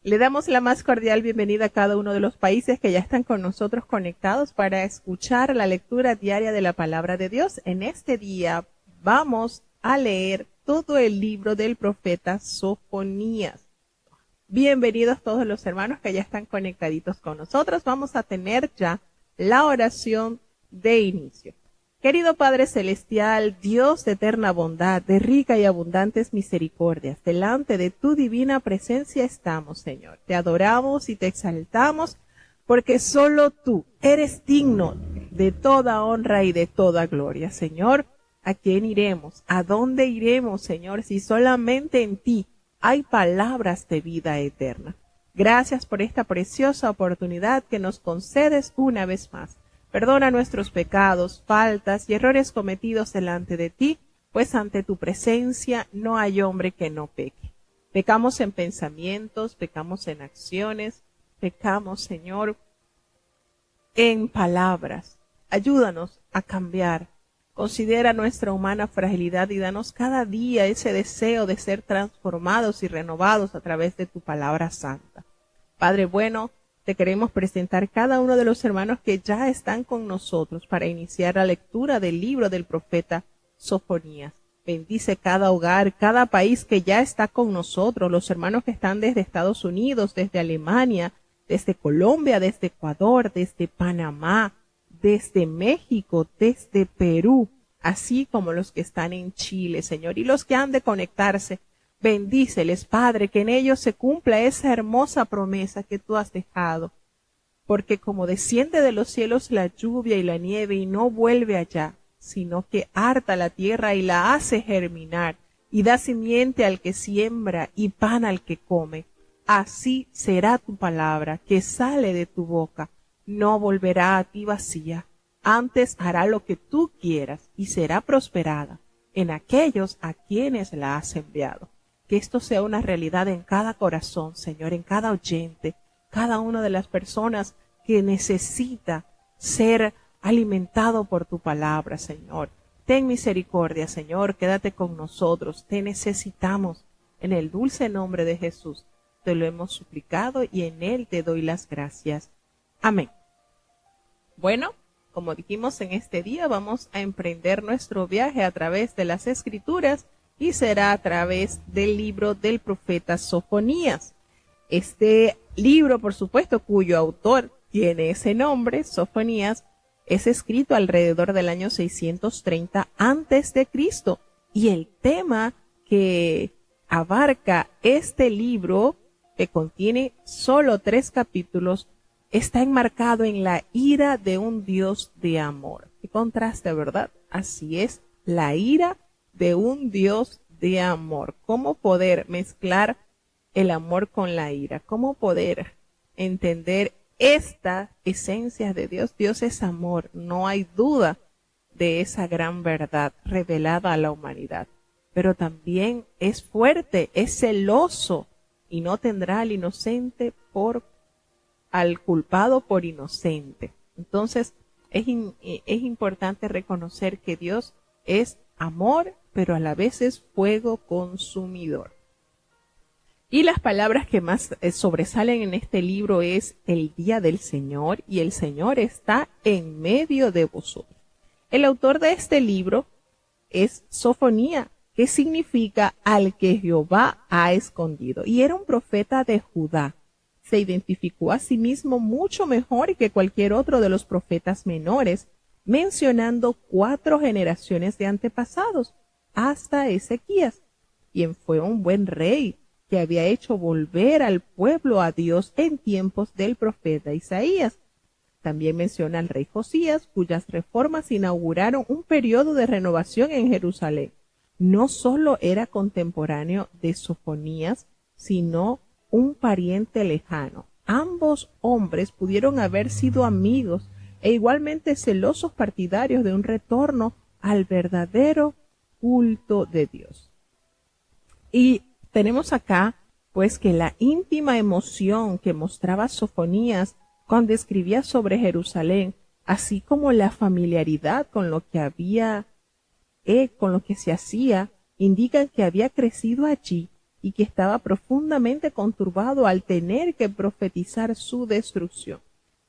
Le damos la más cordial bienvenida a cada uno de los países que ya están con nosotros conectados para escuchar la lectura diaria de la palabra de Dios. En este día vamos a leer todo el libro del profeta Sofonías. Bienvenidos todos los hermanos que ya están conectaditos con nosotros. Vamos a tener ya la oración de inicio. Querido Padre Celestial, Dios de eterna bondad, de rica y abundantes misericordias, delante de tu divina presencia estamos, Señor. Te adoramos y te exaltamos porque solo tú eres digno de toda honra y de toda gloria, Señor. ¿A quién iremos? ¿A dónde iremos, Señor, si solamente en ti hay palabras de vida eterna? Gracias por esta preciosa oportunidad que nos concedes una vez más. Perdona nuestros pecados, faltas y errores cometidos delante de ti, pues ante tu presencia no hay hombre que no peque. Pecamos en pensamientos, pecamos en acciones, pecamos, Señor, en palabras. Ayúdanos a cambiar. Considera nuestra humana fragilidad y danos cada día ese deseo de ser transformados y renovados a través de tu palabra santa. Padre bueno, te queremos presentar cada uno de los hermanos que ya están con nosotros para iniciar la lectura del libro del profeta Sofonías. Bendice cada hogar, cada país que ya está con nosotros, los hermanos que están desde Estados Unidos, desde Alemania, desde Colombia, desde Ecuador, desde Panamá, desde México, desde Perú, así como los que están en Chile, Señor, y los que han de conectarse. Bendíceles, Padre, que en ellos se cumpla esa hermosa promesa que tú has dejado, porque como desciende de los cielos la lluvia y la nieve y no vuelve allá, sino que harta la tierra y la hace germinar y da simiente al que siembra y pan al que come, así será tu palabra que sale de tu boca, no volverá a ti vacía, antes hará lo que tú quieras y será prosperada en aquellos a quienes la has enviado. Que esto sea una realidad en cada corazón, Señor, en cada oyente, cada una de las personas que necesita ser alimentado por tu palabra, Señor. Ten misericordia, Señor, quédate con nosotros, te necesitamos. En el dulce nombre de Jesús te lo hemos suplicado y en él te doy las gracias. Amén. Bueno, como dijimos en este día, vamos a emprender nuestro viaje a través de las Escrituras y será a través del libro del profeta Sofonías. Este libro, por supuesto, cuyo autor tiene ese nombre, Sofonías, es escrito alrededor del año 630 antes de Cristo. Y el tema que abarca este libro, que contiene solo 3 capítulos, está enmarcado en la ira de un Dios de amor. Qué contraste, ¿verdad? Así es, la ira de un Dios de amor. ¿Cómo poder mezclar el amor con la ira? ¿Cómo poder entender esta esencia de Dios? Dios es amor, no hay duda de esa gran verdad revelada a la humanidad. Pero también es fuerte, es celoso y no tendrá al inocente al culpado por inocente. Entonces, es importante reconocer que Dios es amor, pero a la vez es fuego consumidor. Y las palabras que más sobresalen en este libro es el día del Señor, y el Señor está en medio de vosotros. El autor de este libro es Sofonía, que significa al que Jehová ha escondido, y era un profeta de Judá. Se identificó a sí mismo mucho mejor que cualquier otro de los profetas menores, mencionando 4 generaciones de antepasados, hasta Ezequías, quien fue un buen rey que había hecho volver al pueblo a Dios en tiempos del profeta Isaías. También menciona al rey Josías, cuyas reformas inauguraron un periodo de renovación en Jerusalén. No solo era contemporáneo de Sofonías, sino un pariente lejano. Ambos hombres pudieron haber sido amigos e igualmente celosos partidarios de un retorno al verdadero culto de Dios. Y tenemos acá, pues, que la íntima emoción que mostraba Sofonías cuando escribía sobre Jerusalén, así como la familiaridad con lo que se hacía, indican que había crecido allí y que estaba profundamente conturbado al tener que profetizar su destrucción.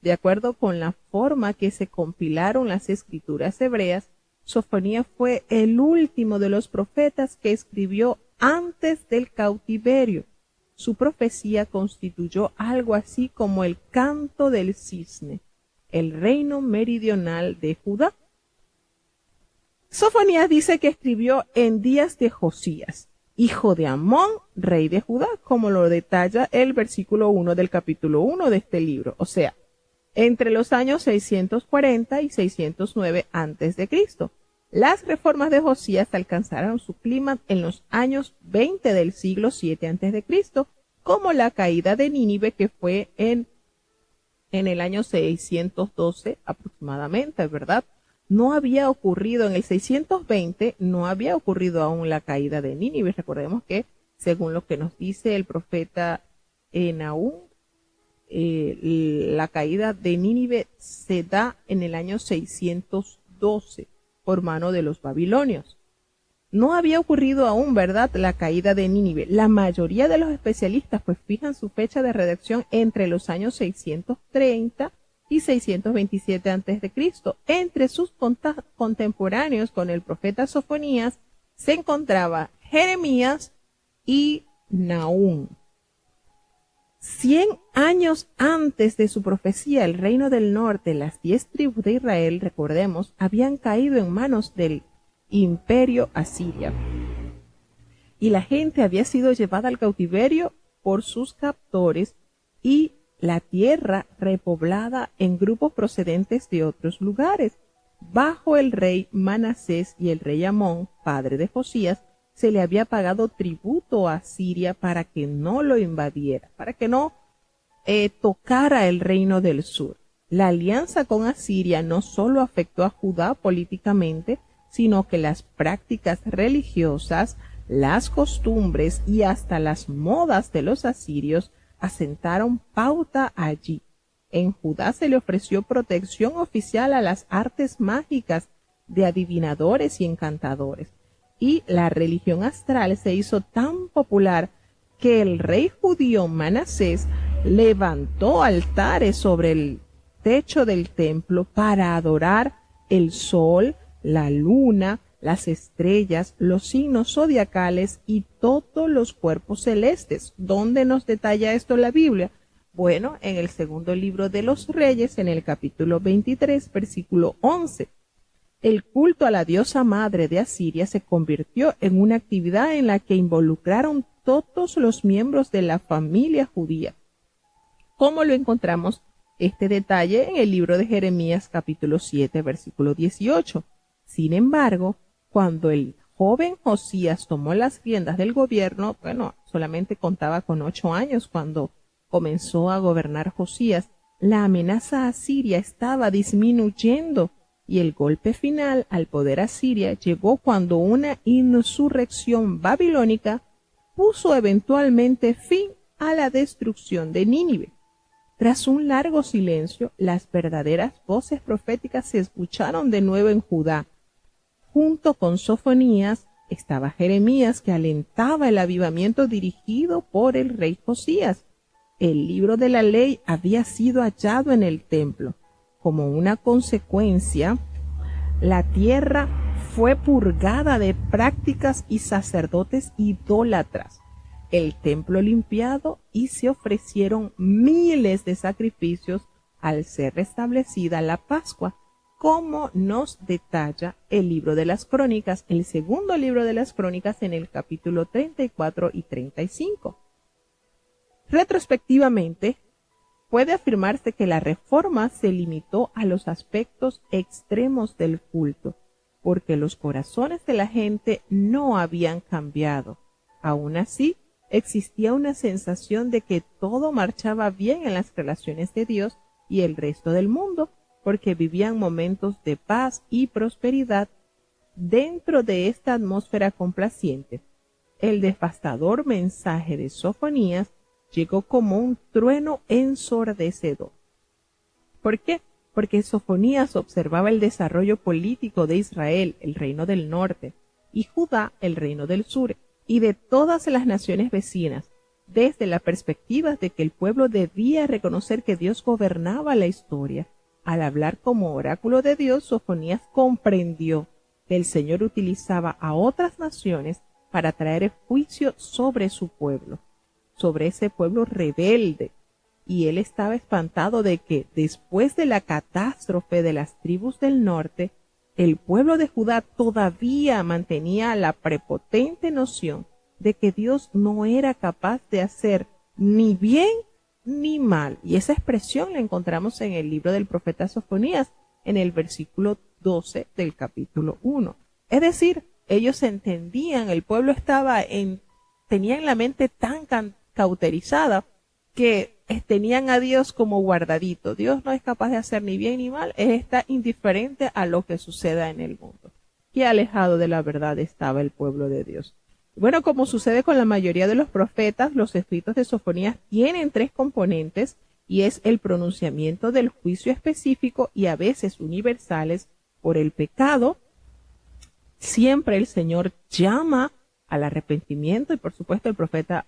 De acuerdo con la forma que se compilaron las escrituras hebreas, Sofonías fue el último de los profetas que escribió antes del cautiverio. Su profecía constituyó algo así como el canto del cisne, el reino meridional de Judá. Sofonías dice que escribió en días de Josías, hijo de Amón, rey de Judá, como lo detalla el versículo 1 del capítulo 1 de este libro, o sea, entre los años 640 y 609 a.C. Las reformas de Josías alcanzaron su clímax en los años 20 del siglo 7 a.C., como la caída de Nínive, que fue en el año 612 aproximadamente, ¿verdad? No había ocurrido en el 620, no había ocurrido aún la caída de Nínive. Recordemos que, según lo que nos dice el profeta Nahum, la caída de Nínive se da en el año 612 por mano de los babilonios. No había ocurrido aún, ¿verdad?, la caída de Nínive. La mayoría de los especialistas pues fijan su fecha de redacción entre los años 630 y 627 a.C. Entre sus contemporáneos con el profeta Sofonías se encontraba Jeremías y Nahum. 100 años antes de su profecía, el reino del norte, las 10 tribus de Israel, recordemos, habían caído en manos del imperio asiria. Y la gente había sido llevada al cautiverio por sus captores y la tierra repoblada en grupos procedentes de otros lugares. Bajo el rey Manasés y el rey Amón, padre de Josías, se le había pagado tributo a Siria para que no lo invadiera, para que no tocara el reino del sur. La alianza con Asiria no solo afectó a Judá políticamente, sino que las prácticas religiosas, las costumbres y hasta las modas de los asirios asentaron pauta allí. En Judá se le ofreció protección oficial a las artes mágicas de adivinadores y encantadores, y la religión astral se hizo tan popular que el rey judío Manasés levantó altares sobre el techo del templo para adorar el sol, la luna, las estrellas, los signos zodiacales y todos los cuerpos celestes. ¿Dónde nos detalla esto la Biblia? Bueno, en el segundo libro de los Reyes, en el capítulo 23, versículo 11. El culto a la diosa madre de Asiria se convirtió en una actividad en la que involucraron todos los miembros de la familia judía. ¿Cómo lo encontramos este detalle en el libro de Jeremías, capítulo 7, versículo 18? Sin embargo, cuando el joven Josías tomó las riendas del gobierno, solamente contaba con 8 años cuando comenzó a gobernar Josías, la amenaza asiria estaba disminuyendo y el golpe final al poder asiria llegó cuando una insurrección babilónica puso eventualmente fin a la destrucción de Nínive. Tras un largo silencio, las verdaderas voces proféticas se escucharon de nuevo en Judá. Junto con Sofonías estaba Jeremías, que alentaba el avivamiento dirigido por el rey Josías. El libro de la ley había sido hallado en el templo. Como una consecuencia, la tierra fue purgada de prácticas y sacerdotes idólatras. El templo limpiado y se ofrecieron miles de sacrificios al ser restablecida la Pascua, como nos detalla el libro de las Crónicas, el segundo libro de las Crónicas, en el capítulo 34 y 35. Retrospectivamente, puede afirmarse que la reforma se limitó a los aspectos extremos del culto, porque los corazones de la gente no habían cambiado. Aún así, existía una sensación de que todo marchaba bien en las relaciones de Dios y el resto del mundo, porque vivían momentos de paz y prosperidad. Dentro de esta atmósfera complaciente, el devastador mensaje de Sofonías llegó como un trueno ensordecedor. ¿Por qué? Porque Sofonías observaba el desarrollo político de Israel, el reino del norte, y Judá, el reino del sur, y de todas las naciones vecinas, desde la perspectiva de que el pueblo debía reconocer que Dios gobernaba la historia. Al hablar como oráculo de Dios, Sofonías comprendió que el Señor utilizaba a otras naciones para traer el juicio sobre su pueblo, sobre ese pueblo rebelde. Y él estaba espantado de que, después de la catástrofe de las tribus del norte, el pueblo de Judá todavía mantenía la prepotente noción de que Dios no era capaz de hacer ni bien ni mal. Y esa expresión la encontramos en el libro del profeta Sofonías, en el versículo 12 del capítulo 1. Es decir, ellos entendían, el pueblo tenía en la mente tan cauterizada que tenían a Dios como guardadito. Dios no es capaz de hacer ni bien ni mal, Él está indiferente a lo que suceda en el mundo. Qué alejado de la verdad estaba el pueblo de Dios. Bueno, como sucede con la mayoría de los profetas, los escritos de Sofonías tienen tres componentes, y es el pronunciamiento del juicio específico y a veces universales por el pecado. Siempre el Señor llama al arrepentimiento, y por supuesto el profeta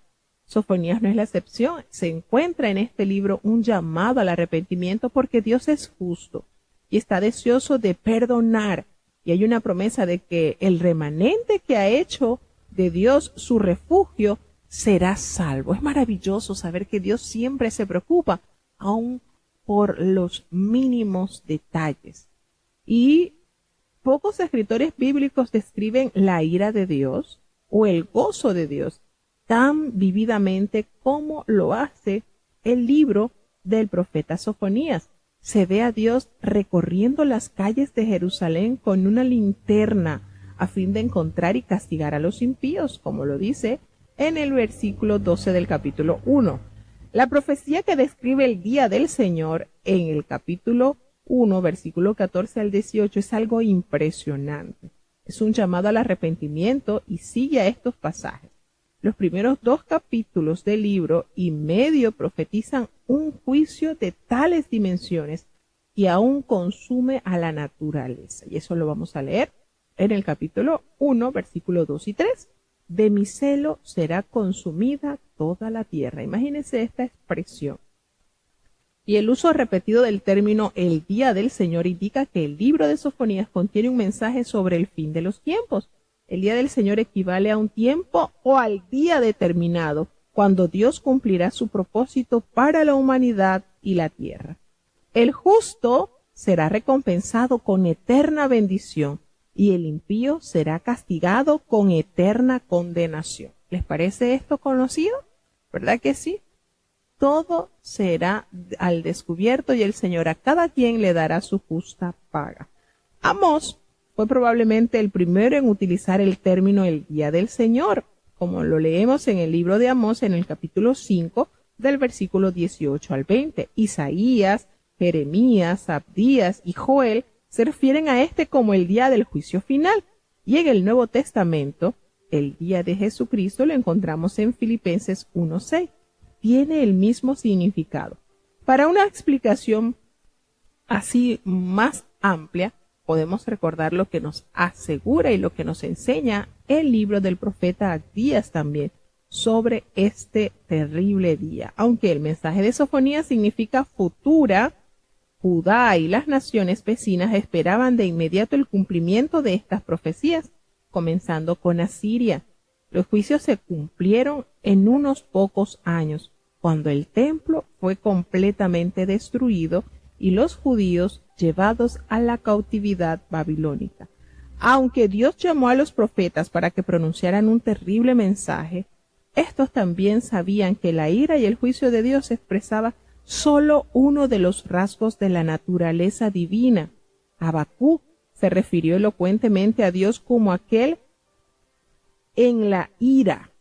Sofonías no es la excepción. Se encuentra en este libro un llamado al arrepentimiento porque Dios es justo y está deseoso de perdonar, y hay una promesa de que el remanente que ha hecho de Dios su refugio será salvo. Es maravilloso saber que Dios siempre se preocupa, aun por los mínimos detalles. Y pocos escritores bíblicos describen la ira de Dios o el gozo de Dios tan vividamente como lo hace el libro del profeta Sofonías. Se ve a Dios recorriendo las calles de Jerusalén con una linterna a fin de encontrar y castigar a los impíos, como lo dice en el versículo 12 del capítulo 1. La profecía que describe el día del Señor en el capítulo 1, versículo 14 al 18, es algo impresionante. Es un llamado al arrepentimiento y sigue a estos pasajes. Los primeros 2 capítulos del libro y medio profetizan un juicio de tales dimensiones que aún consume a la naturaleza. Y eso lo vamos a leer en el capítulo 1, versículos 2 y 3. De mi celo será consumida toda la tierra. Imagínense esta expresión. Y el uso repetido del término el día del Señor indica que el libro de Sofonías contiene un mensaje sobre el fin de los tiempos. El día del Señor equivale a un tiempo o al día determinado, cuando Dios cumplirá su propósito para la humanidad y la tierra. El justo será recompensado con eterna bendición y el impío será castigado con eterna condenación. ¿Les parece esto conocido? ¿Verdad que sí? Todo será al descubierto y el Señor a cada quien le dará su justa paga. Amós fue probablemente el primero en utilizar el término el día del Señor, como lo leemos en el libro de Amós en el capítulo 5 del versículo 18 al 20. Isaías, Jeremías, Abdías y Joel se refieren a este como el día del juicio final, y en el Nuevo Testamento, el día de Jesucristo lo encontramos en Filipenses 1:6. Tiene el mismo significado. Para una explicación así más amplia, podemos recordar lo que nos asegura y lo que nos enseña el libro del profeta Abdías también sobre este terrible día. Aunque el mensaje de Sofonías significa futura, Judá y las naciones vecinas esperaban de inmediato el cumplimiento de estas profecías, comenzando con Asiria. Los juicios se cumplieron en unos pocos años, cuando el templo fue completamente destruido y los judíos llevados a la cautividad babilónica. Aunque Dios llamó a los profetas para que pronunciaran un terrible mensaje, estos también sabían que la ira y el juicio de Dios expresaba solo uno de los rasgos de la naturaleza divina. Habacuc se refirió elocuentemente a Dios como aquel en la ira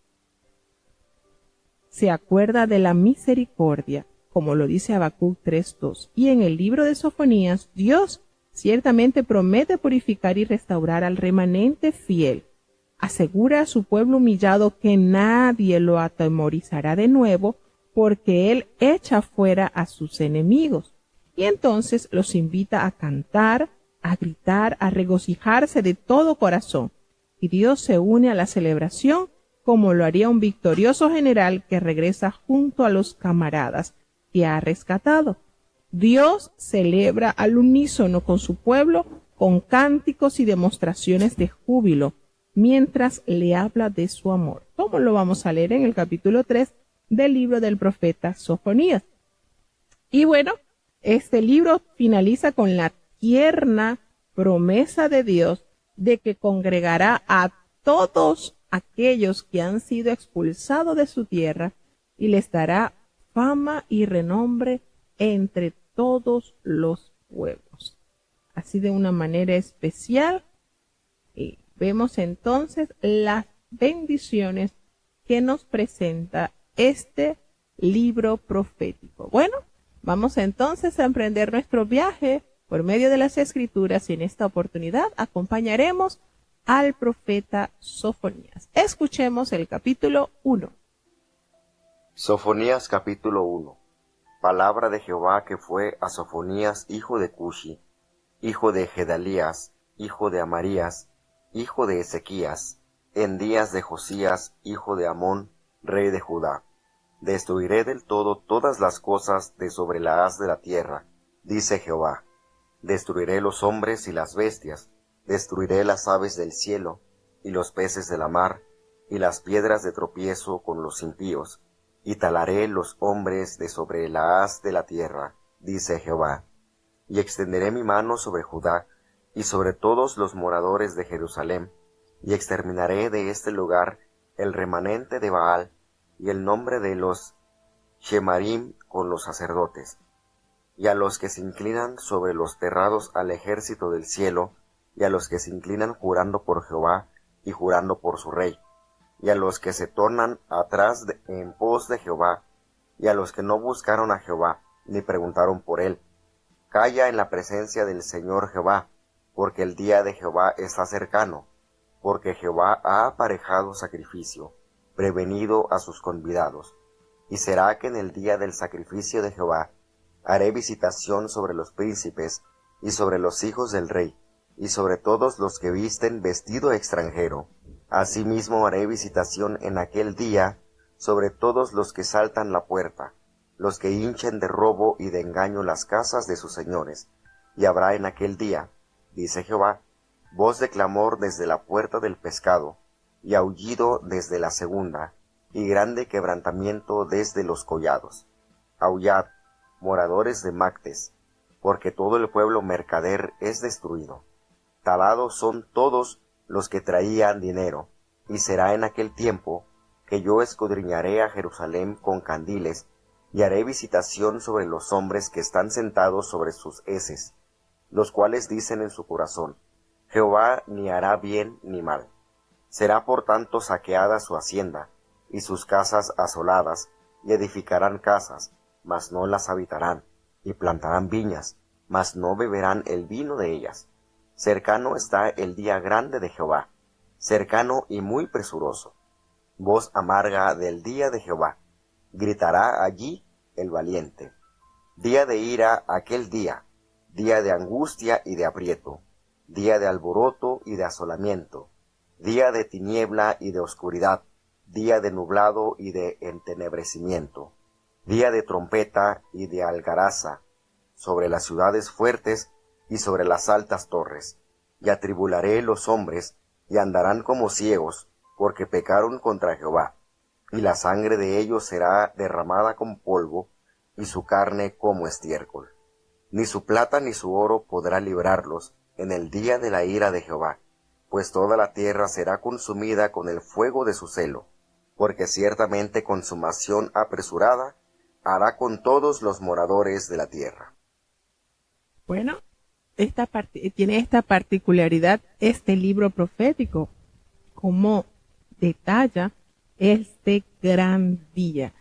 se acuerda de la misericordia, como lo dice Habacuc 3:2. Y en el libro de Sofonías, Dios ciertamente promete purificar y restaurar al remanente fiel. Asegura a su pueblo humillado que nadie lo atemorizará de nuevo, porque Él echa fuera a sus enemigos. Y entonces los invita a cantar, a gritar, a regocijarse de todo corazón. Y Dios se une a la celebración como lo haría un victorioso general que regresa junto a los camaradas que ha rescatado. Dios celebra al unísono con su pueblo con cánticos y demostraciones de júbilo mientras le habla de su amor. Como lo vamos a leer en el capítulo 3 del libro del profeta Sofonías. Y bueno, este libro finaliza con la tierna promesa de Dios de que congregará a todos aquellos que han sido expulsados de su tierra y les dará fama y renombre entre todos los pueblos. Así de una manera especial, y vemos entonces las bendiciones que nos presenta este libro profético. Bueno, vamos entonces a emprender nuestro viaje por medio de las Escrituras y en esta oportunidad acompañaremos al profeta Sofonías. Escuchemos el capítulo 1. Sofonías capítulo 1. Palabra de Jehová que fue a Sofonías hijo de Cushi, hijo de Gedalías, hijo de Amarías, hijo de Ezequías, en días de Josías, hijo de Amón, rey de Judá. Destruiré del todo todas las cosas de sobre la haz de la tierra, dice Jehová. Destruiré los hombres y las bestias, destruiré las aves del cielo, y los peces de la mar, y las piedras de tropiezo con los impíos, y talaré los hombres de sobre la haz de la tierra, dice Jehová. Y extenderé mi mano sobre Judá, y sobre todos los moradores de Jerusalén, y exterminaré de este lugar el remanente de Baal, y el nombre de los Shemarim con los sacerdotes, y a los que se inclinan sobre los terrados al ejército del cielo, y a los que se inclinan jurando por Jehová y jurando por su rey, y a los que se tornan atrás en pos de Jehová, y a los que no buscaron a Jehová, ni preguntaron por él. Calla en la presencia del Señor Jehová, porque el día de Jehová está cercano, porque Jehová ha aparejado sacrificio, prevenido a sus convidados. Y será que en el día del sacrificio de Jehová haré visitación sobre los príncipes, y sobre los hijos del rey, y sobre todos los que visten vestido extranjero. Asimismo haré visitación en aquel día sobre todos los que saltan la puerta, los que hinchen de robo y de engaño las casas de sus señores. Y habrá en aquel día, dice Jehová, voz de clamor desde la puerta del pescado, y aullido desde la segunda, y grande quebrantamiento desde los collados. Aullad, moradores de Mactes, porque todo el pueblo mercader es destruido. Talados son todos los que traían dinero, y será en aquel tiempo que yo escudriñaré a Jerusalén con candiles, y haré visitación sobre los hombres que están sentados sobre sus heces, los cuales dicen en su corazón, Jehová ni hará bien ni mal. Será por tanto saqueada su hacienda, y sus casas asoladas, y edificarán casas, mas no las habitarán, y plantarán viñas, mas no beberán el vino de ellas. Cercano está el día grande de Jehová, cercano y muy presuroso. Voz amarga del día de Jehová, gritará allí el valiente. Día de ira aquel día, día de angustia y de aprieto, día de alboroto y de asolamiento, día de tiniebla y de oscuridad, día de nublado y de entenebrecimiento, día de trompeta y de algaraza, sobre las ciudades fuertes y sobre las altas torres, y atribularé los hombres, y andarán como ciegos, porque pecaron contra Jehová, y la sangre de ellos será derramada como polvo, y su carne como estiércol. Ni su plata ni su oro podrá librarlos en el día de la ira de Jehová, pues toda la tierra será consumida con el fuego de su celo, porque ciertamente consumación apresurada hará con todos los moradores de la tierra. Bueno, tiene esta particularidad este libro profético, como detalla este gran día.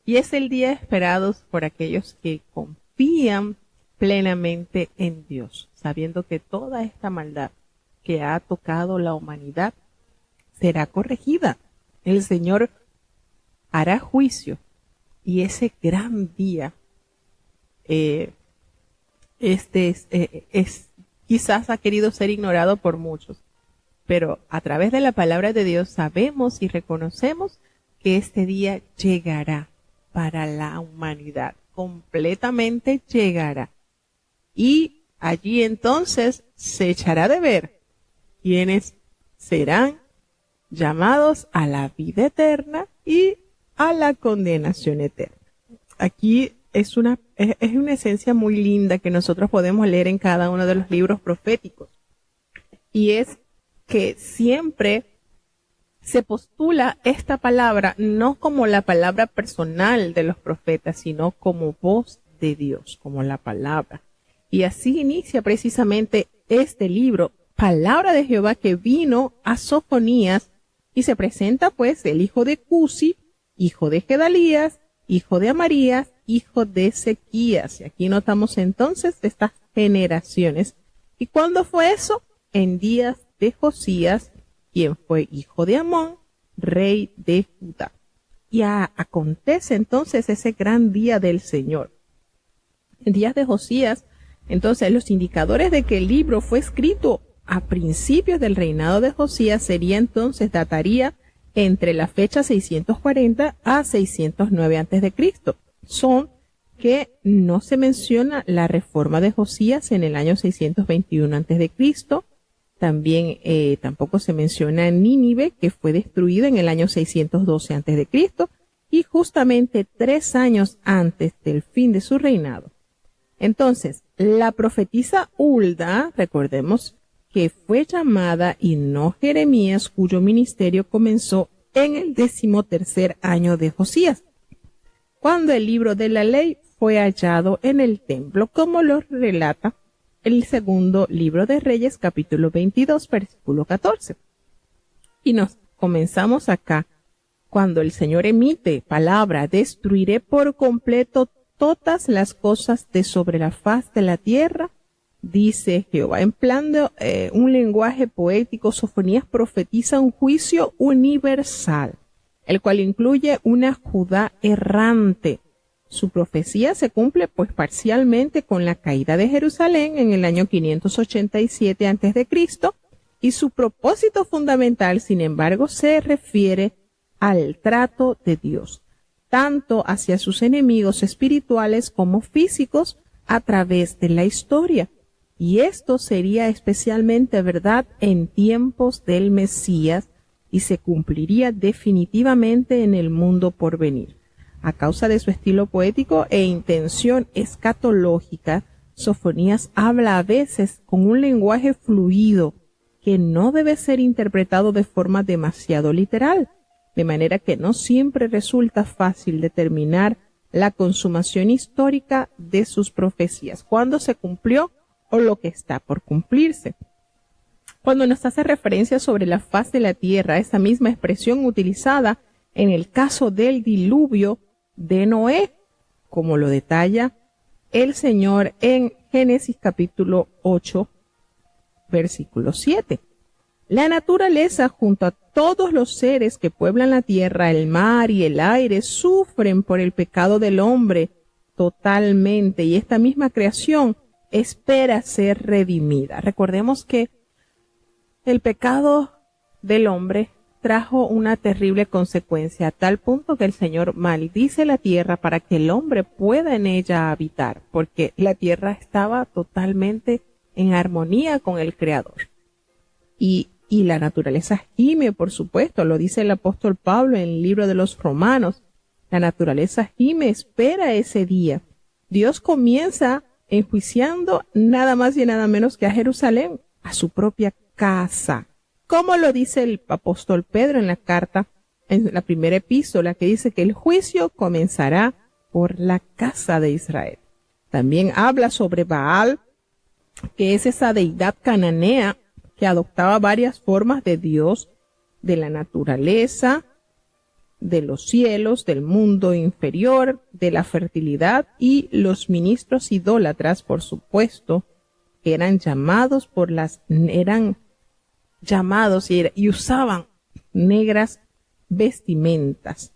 Y es el día esperado por aquellos que confían plenamente en Dios, sabiendo que toda esta maldad que ha tocado la humanidad será corregida. El Señor hará juicio y ese gran día quizás ha querido ser ignorado por muchos, pero a través de la palabra de Dios sabemos y reconocemos que este día llegará para la humanidad, completamente llegará. Y allí entonces se echará de ver quiénes serán llamados a la vida eterna y a la condenación eterna. Aquí es una esencia muy linda que nosotros podemos leer en cada uno de los libros proféticos. Y es que siempre se postula esta palabra no como la palabra personal de los profetas, sino como voz de Dios, como la palabra. Y así inicia precisamente este libro, Palabra de Jehová, que vino a Sofonías, y se presenta pues el hijo de Cusi, hijo de Gedalías, hijo de Amarías, hijo de Ezequías. Y aquí notamos entonces estas generaciones. ¿Y cuándo fue eso? En días de Josías, quien fue hijo de Amón, rey de Judá. Y acontece entonces ese gran día del Señor. En días de Josías, entonces los indicadores de que el libro fue escrito a principios del reinado de Josías dataría entre la fecha 640 a 609 a.C. Son que no se menciona la reforma de Josías en el año 621 a.C., también tampoco se menciona Nínive, que fue destruida en el año 612 a.C., y justamente 3 años antes del fin de su reinado. Entonces, la profetisa Hulda, recordemos que fue llamada y no Jeremías, cuyo ministerio comenzó en el 13º año de Josías, cuando el libro de la ley fue hallado en el templo, como lo relata el segundo libro de Reyes, capítulo 22, versículo 14. Y nos comenzamos acá, cuando el Señor emite palabra, destruiré por completo todas las cosas de sobre la faz de la tierra, dice Jehová. Empleando un lenguaje poético, Sofonías profetiza un juicio universal, el cual incluye una Judá errante. Su profecía se cumple pues parcialmente con la caída de Jerusalén en el año 587 a.C. y su propósito fundamental, sin embargo, se refiere al trato de Dios, tanto hacia sus enemigos espirituales como físicos a través de la historia. Y esto sería especialmente verdad en tiempos del Mesías y se cumpliría definitivamente en el mundo por venir. A causa de su estilo poético e intención escatológica, Sofonías habla a veces con un lenguaje fluido que no debe ser interpretado de forma demasiado literal, de manera que no siempre resulta fácil determinar la consumación histórica de sus profecías, cuándo se cumplió o lo que está por cumplirse. Cuando nos hace referencia sobre la faz de la tierra, esa misma expresión utilizada en el caso del diluvio de Noé, como lo detalla el Señor en Génesis capítulo 8, versículo 7. La naturaleza, junto a todos los seres que pueblan la tierra, el mar y el aire, sufren por el pecado del hombre totalmente, y esta misma creación espera ser redimida. Recordemos que el pecado del hombre trajo una terrible consecuencia, a tal punto que el Señor maldice la tierra para que el hombre pueda en ella habitar, porque la tierra estaba totalmente en armonía con el Creador. Y la naturaleza gime, por supuesto, lo dice el apóstol Pablo en el libro de los Romanos. La naturaleza gime, espera ese día. Dios comienza enjuiciando nada más y nada menos que a Jerusalén, a su propia casa. Como lo dice el apóstol Pedro en la carta, en la primera epístola, que dice que el juicio comenzará por la casa de Israel. También habla sobre Baal, que es esa deidad cananea que adoptaba varias formas de Dios, de la naturaleza, de los cielos, del mundo inferior, de la fertilidad, y los ministros idólatras, por supuesto, que eran llamados y usaban negras vestimentas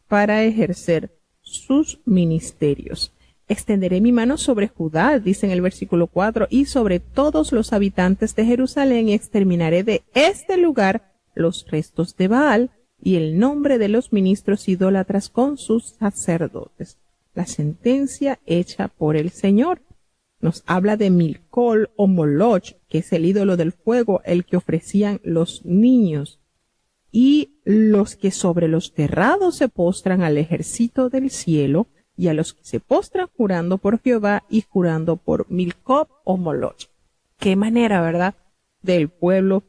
para ejercer sus ministerios. extenderé mi mano sobre Judá, dice en el versículo 4, y sobre todos los habitantes de Jerusalén, y exterminaré de este lugar los restos de Baal y el nombre de los ministros idólatras con sus sacerdotes. La sentencia hecha por el Señor. Nos habla de Milcol o Moloch, que es el ídolo del fuego, el que ofrecían los niños, y los que sobre los terrados se postran al ejército del cielo, y a los que se postran jurando por Jehová y jurando por Milcol o Moloch. Qué manera, ¿verdad?, del pueblo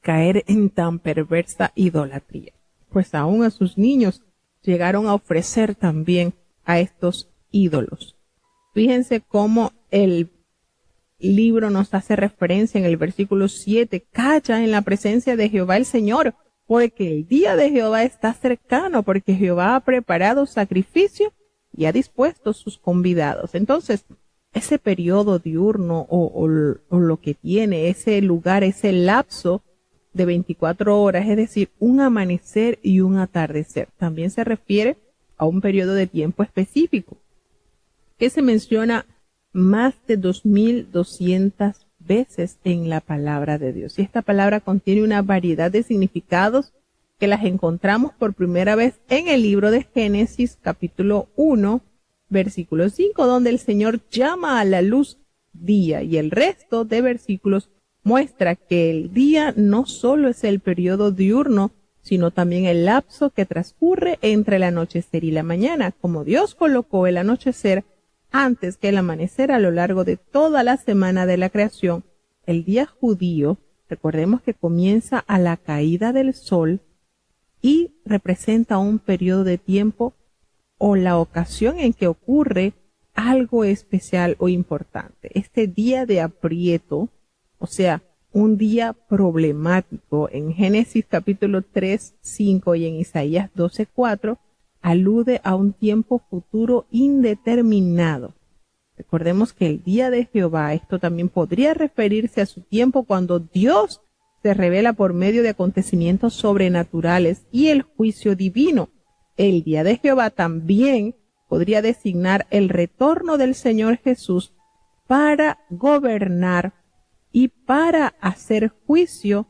caer en tan perversa idolatría. Pues aún a sus niños llegaron a ofrecer también a estos ídolos. Fíjense cómo el libro nos hace referencia en el versículo 7. Calla en la presencia de Jehová el Señor, porque el día de Jehová está cercano, porque Jehová ha preparado sacrificio y ha dispuesto sus convidados. Entonces, ese periodo diurno o lo que tiene ese lugar, ese lapso de 24 horas, es decir, un amanecer y un atardecer, también se refiere a un periodo de tiempo específico, que se menciona más de 2200 veces en la palabra de Dios. Y esta palabra contiene una variedad de significados que las encontramos por primera vez en el libro de Génesis, capítulo 1, versículo 5, donde el Señor llama a la luz día, y el resto de versículos muestra que el día no solo es el periodo diurno, sino también el lapso que transcurre entre el anochecer y la mañana, como Dios colocó el anochecer antes que el amanecer a lo largo de toda la semana de la creación. El día judío, recordemos que comienza a la caída del sol y representa un periodo de tiempo o la ocasión en que ocurre algo especial o importante. Este día de aprieto, o sea, un día problemático, en Génesis capítulo 3, 5 y en Isaías 12, 4, alude a un tiempo futuro indeterminado. Recordemos que el día de Jehová, esto también podría referirse a su tiempo cuando Dios se revela por medio de acontecimientos sobrenaturales y el juicio divino. El día de Jehová también podría designar el retorno del Señor Jesús para gobernar y para hacer juicio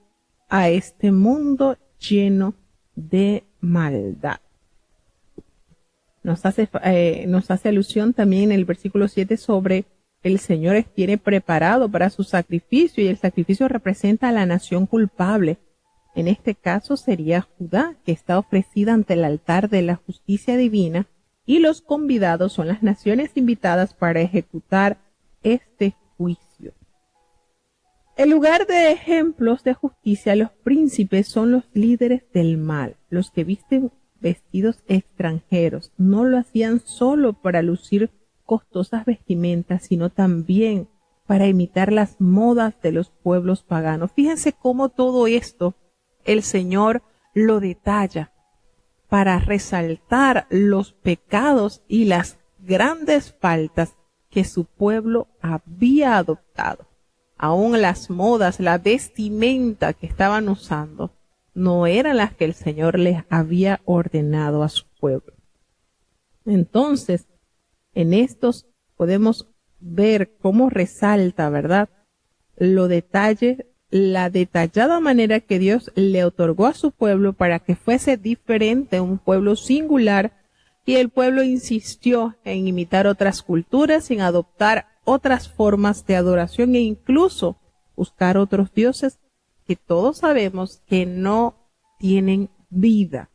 a este mundo lleno de maldad. Nos hace alusión también en el versículo 7 sobre el Señor tiene preparado para su sacrificio, y el sacrificio representa a la nación culpable. En este caso sería Judá, que está ofrecida ante el altar de la justicia divina, y los convidados son las naciones invitadas para ejecutar este juicio. En lugar de ejemplos de justicia, los príncipes son los líderes del mal, los que visten vestidos extranjeros. No lo hacían solo para lucir costosas vestimentas, sino también para imitar las modas de los pueblos paganos. Fíjense cómo todo esto el Señor lo detalla para resaltar los pecados y las grandes faltas que su pueblo había adoptado. Aún las modas, la vestimenta que estaban usando, no eran las que el Señor les había ordenado a su pueblo. Entonces, en estos podemos ver cómo resalta, ¿verdad?, la detallada manera que Dios le otorgó a su pueblo para que fuese diferente, un pueblo singular, y el pueblo insistió en imitar otras culturas, en adoptar otras formas de adoración e incluso buscar otros dioses que todos sabemos que no tienen vida.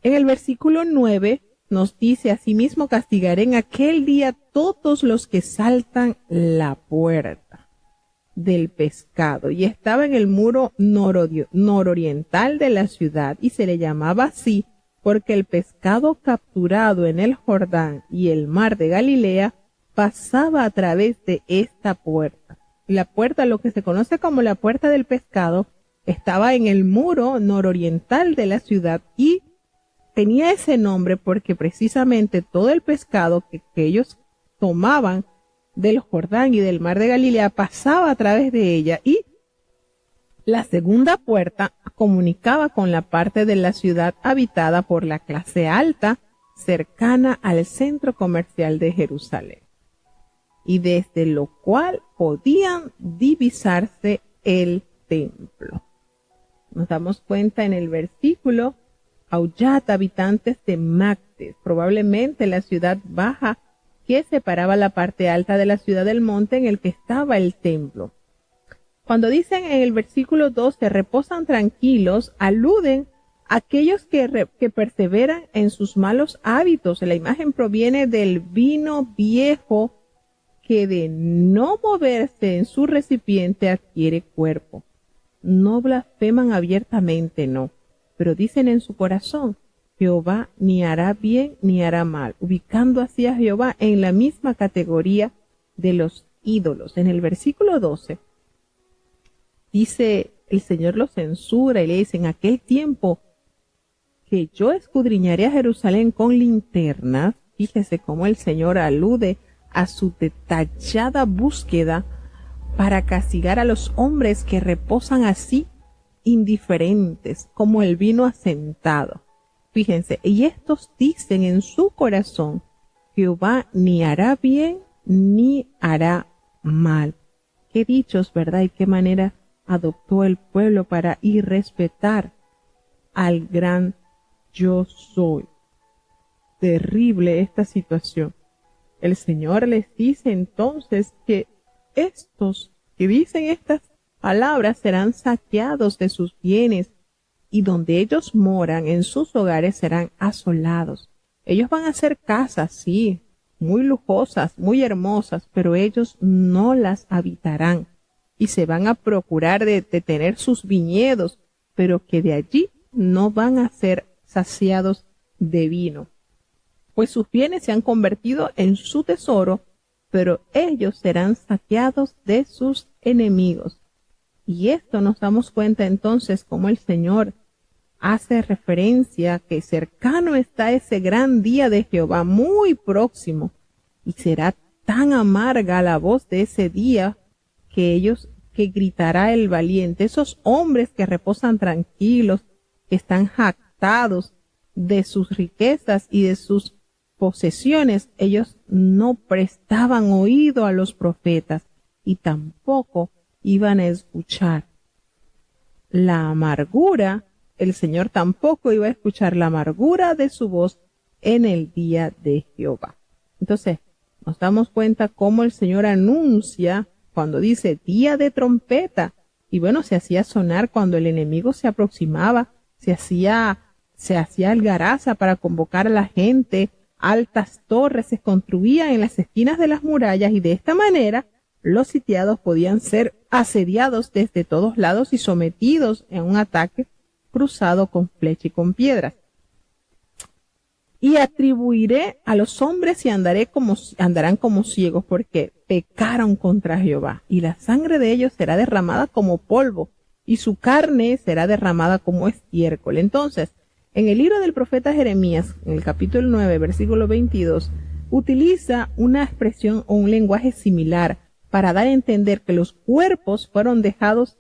En el versículo 9 nos dice: asimismo castigaré en aquel día todos los que saltan la puerta del pescado. Y estaba en el muro nororiental de la ciudad, y se le llamaba así porque el pescado capturado en el Jordán y el mar de Galilea pasaba a través de esta puerta. La puerta, lo que se conoce como la puerta del pescado, estaba en el muro nororiental de la ciudad, y tenía ese nombre porque precisamente todo el pescado que ellos tomaban del Jordán y del mar de Galilea pasaba a través de ella, y la segunda puerta comunicaba con la parte de la ciudad habitada por la clase alta, cercana al centro comercial de Jerusalén, y desde lo cual podían divisarse el templo. Nos damos cuenta en el versículo: aullad, habitantes de Mactes, probablemente la ciudad baja que separaba la parte alta de la ciudad del monte en el que estaba el templo. Cuando dicen en el versículo 12, reposan tranquilos, aluden a aquellos que perseveran en sus malos hábitos. La imagen proviene del vino viejo que de no moverse en su recipiente adquiere cuerpo. No blasfeman abiertamente, no, pero dicen en su corazón: Jehová ni hará bien ni hará mal, ubicando así a Jehová en la misma categoría de los ídolos. En el versículo 12 dice, el Señor los censura y le dice: en aquel tiempo que yo escudriñaré a Jerusalén con linternas. Fíjese cómo el Señor alude a su detallada búsqueda para castigar a los hombres que reposan así, indiferentes, como el vino asentado. Fíjense, y estos dicen en su corazón: Jehová ni hará bien ni hará mal. Qué dichos, ¿verdad? Y qué manera adoptó el pueblo para irrespetar al gran yo soy. Terrible esta situación. El Señor les dice entonces que estos que dicen estas palabras serán saqueados de sus bienes, y donde ellos moran en sus hogares serán asolados. Ellos van a hacer casas, sí, muy lujosas, muy hermosas, pero ellos no las habitarán, y se van a procurar de tener sus viñedos, pero que de allí no van a ser saciados de vino, pues sus bienes se han convertido en su tesoro, pero ellos serán saqueados de sus enemigos. Y esto nos damos cuenta entonces cómo el Señor hace referencia que cercano está ese gran día de Jehová, muy próximo, y será tan amarga la voz de ese día que gritará el valiente. Esos hombres que reposan tranquilos, que están jactados de sus riquezas y de sus posesiones, ellos no prestaban oído a los profetas y tampoco iban a escuchar la amargura. El Señor tampoco iba a escuchar la amargura de su voz en el día de Jehová. Entonces, nos damos cuenta cómo el Señor anuncia cuando dice día de trompeta. Y bueno, se hacía sonar cuando el enemigo se aproximaba, se hacía algaraza para convocar a la gente. Altas torres se construían en las esquinas de las murallas, y de esta manera los sitiados podían ser asediados desde todos lados y sometidos en un ataque cruzado con flecha y con piedras. Y atribuiré a los hombres y andarán como ciegos, porque pecaron contra Jehová, y la sangre de ellos será derramada como polvo, y su carne será derramada como estiércol. Entonces, en el libro del profeta Jeremías, en el capítulo 9, versículo 22, utiliza una expresión o un lenguaje similar para dar a entender que los cuerpos fueron dejados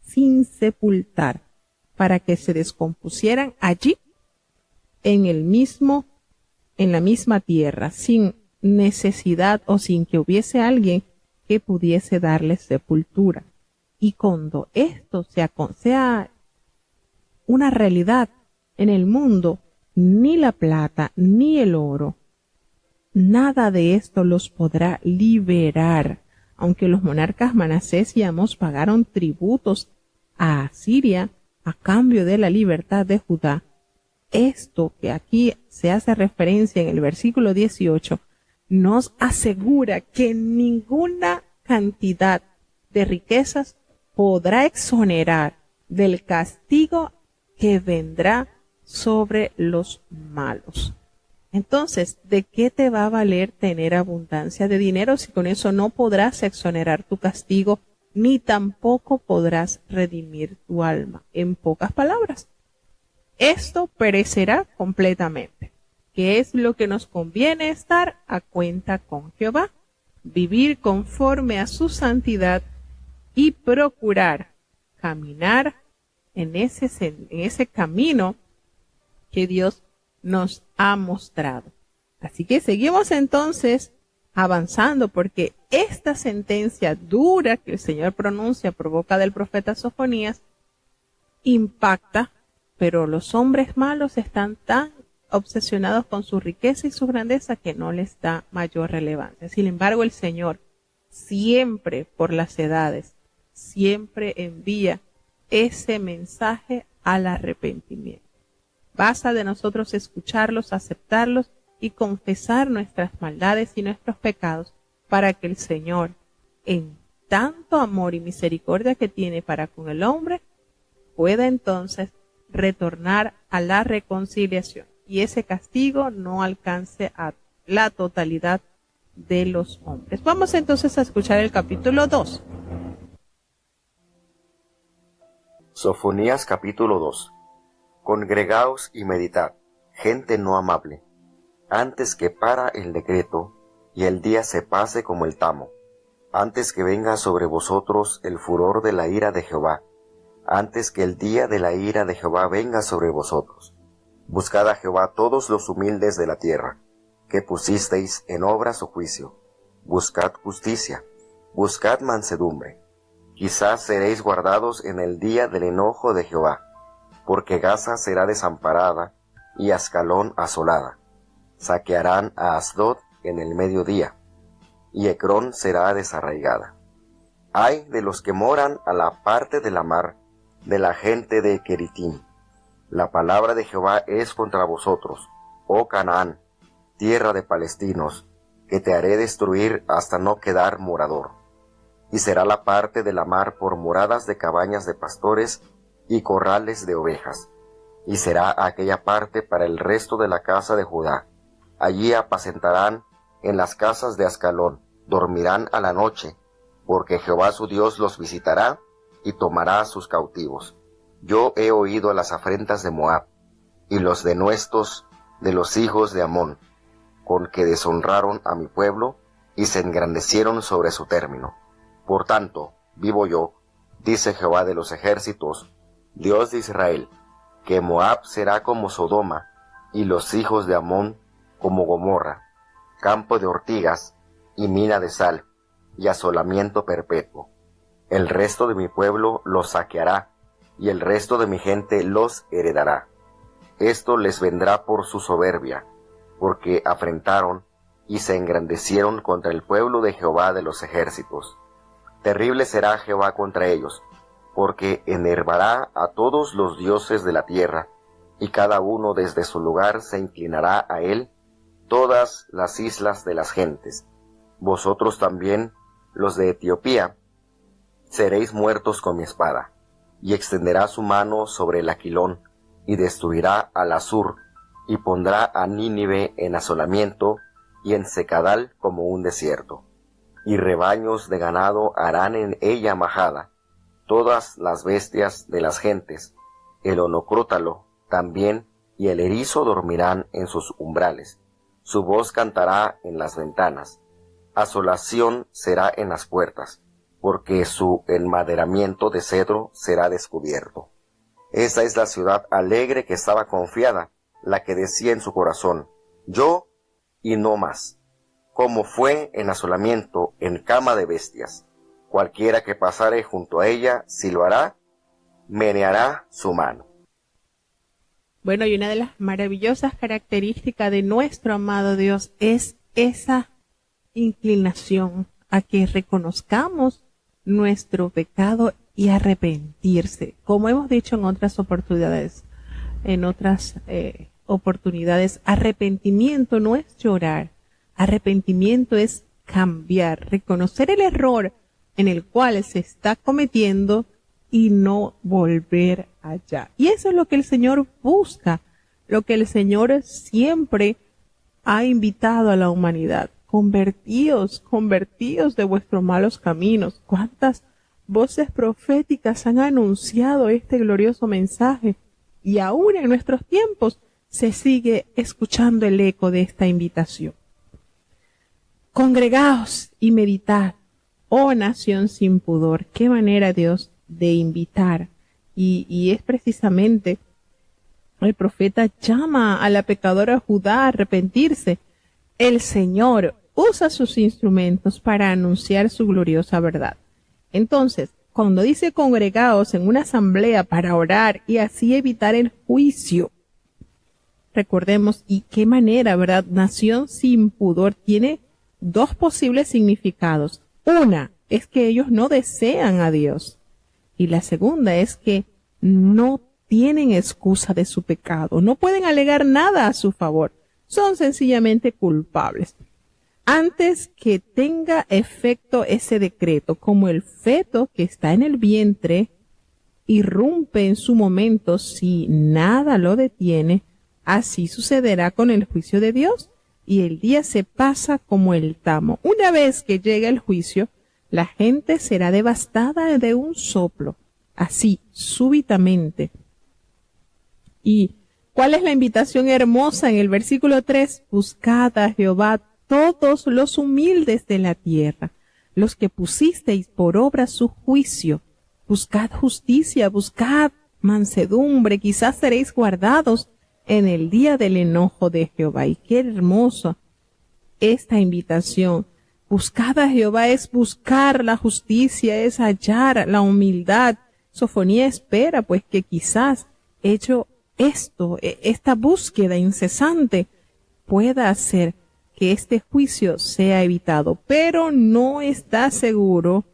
sin sepultar, para que se descompusieran allí en la misma tierra, sin necesidad o sin que hubiese alguien que pudiese darles sepultura. Y cuando esto sea una realidad en el mundo, ni la plata ni el oro, nada de esto los podrá liberar. Aunque los monarcas Manasés y Amós pagaron tributos a Asiria a cambio de la libertad de Judá, esto que aquí se hace referencia en el versículo 18 nos asegura que ninguna cantidad de riquezas podrá exonerar del castigo que vendrá sobre los malos. Entonces, ¿de qué te va a valer tener abundancia de dinero si con eso no podrás exonerar tu castigo, ni tampoco podrás redimir tu alma? En pocas palabras, esto perecerá completamente. ¿Qué es lo que nos conviene? Estar a cuenta con Jehová, vivir conforme a su santidad y procurar caminar en ese camino que Dios nos ha mostrado. Así que seguimos entonces avanzando, porque esta sentencia dura que el Señor pronuncia por boca del profeta Sofonías impacta, pero los hombres malos están tan obsesionados con su riqueza y su grandeza que no les da mayor relevancia. Sin embargo, el Señor siempre, por las edades, siempre envía ese mensaje al arrepentimiento. Basta de nosotros escucharlos, aceptarlos y confesar nuestras maldades y nuestros pecados para que el Señor, en tanto amor y misericordia que tiene para con el hombre, pueda entonces retornar a la reconciliación y ese castigo no alcance a la totalidad de los hombres. Vamos entonces a escuchar el capítulo 2. Sofonías capítulo 2. Congregaos y meditad, gente no amable, antes que para el decreto y el día se pase como el tamo, antes que venga sobre vosotros el furor de la ira de Jehová, antes que el día de la ira de Jehová venga sobre vosotros. Buscad a Jehová todos los humildes de la tierra, que pusisteis en obra su juicio. Buscad justicia, buscad mansedumbre. Quizás seréis guardados en el día del enojo de Jehová, porque Gaza será desamparada y Ascalón asolada. Saquearán a Asdod en el mediodía, y Ecrón será desarraigada. Ay de los que moran a la parte de la mar, de la gente de Keritim. La palabra de Jehová es contra vosotros, oh Canaán, tierra de palestinos, que te haré destruir hasta no quedar morador. Y será la parte de la mar por moradas de cabañas de pastores y corrales de ovejas. Y será aquella parte para el resto de la casa de Judá. Allí apacentarán en las casas de Ascalón, dormirán a la noche, porque Jehová su Dios los visitará y tomará a sus cautivos. Yo he oído las afrentas de Moab, y los denuestos de los hijos de Amón, con que deshonraron a mi pueblo, y se engrandecieron sobre su término. Por tanto, vivo yo, dice Jehová de los ejércitos, Dios de Israel, que Moab será como Sodoma, y los hijos de Amón como Gomorra, campo de ortigas, y mina de sal, y asolamiento perpetuo. El resto de mi pueblo los saqueará, y el resto de mi gente los heredará. Esto les vendrá por su soberbia, porque afrentaron y se engrandecieron contra el pueblo de Jehová de los ejércitos. Terrible será Jehová contra ellos, porque enervará a todos los dioses de la tierra, y cada uno desde su lugar se inclinará a él, todas las islas de las gentes. Vosotros también, los de Etiopía, seréis muertos con mi espada, y extenderá su mano sobre el Aquilón, y destruirá al Asur, y pondrá a Nínive en asolamiento, y en secadal como un desierto. Y rebaños de ganado harán en ella majada, todas las bestias de las gentes, el onocrótalo también, y el erizo dormirán en sus umbrales. Su voz cantará en las ventanas, asolación será en las puertas, porque su enmaderamiento de cedro será descubierto. Esa es la ciudad alegre que estaba confiada, la que decía en su corazón, yo y no más. Como fue en asolamiento, en cama de bestias. Cualquiera que pasare junto a ella, si lo hará, meneará su mano. Bueno, y una de las maravillosas características de nuestro amado Dios es esa inclinación a que reconozcamos nuestro pecado y arrepentirse. Como hemos dicho en otras oportunidades, arrepentimiento no es llorar, arrepentimiento es cambiar, reconocer el error en el cual se está cometiendo y no volver allá. Y eso es lo que el Señor busca, lo que el Señor siempre ha invitado a la humanidad. Convertíos de vuestros malos caminos. ¿Cuántas voces proféticas han anunciado este glorioso mensaje? Y aún en nuestros tiempos se sigue escuchando el eco de esta invitación. Congregaos y meditad, oh nación sin pudor. Qué manera, Dios, de invitar. Y es precisamente el profeta llama a la pecadora Judá a arrepentirse. El Señor usa sus instrumentos para anunciar su gloriosa verdad. Entonces, cuando dice congregaos en una asamblea para orar y así evitar el juicio, recordemos, y qué manera, ¿verdad? Nación sin pudor tiene dos posibles significados. Una es que ellos no desean a Dios. Y la segunda es que no tienen excusa de su pecado. No pueden alegar nada a su favor. Son sencillamente culpables. Antes que tenga efecto ese decreto, como el feto que está en el vientre irrumpe en su momento si nada lo detiene, así sucederá con el juicio de Dios, y el día se pasa como el tamo. Una vez que llega el juicio, la gente será devastada de un soplo, así, súbitamente. ¿Y cuál es la invitación hermosa en el versículo 3? Buscad a Jehová todos los humildes de la tierra, los que pusisteis por obra su juicio. Buscad justicia, buscad mansedumbre, quizás seréis guardados en el día del enojo de Jehová. Y qué hermosa esta invitación. Buscad a Jehová es buscar la justicia, es hallar la humildad. Sofonía espera pues que quizás hecho esto, esta búsqueda incesante pueda hacer que este juicio sea evitado, pero no está seguro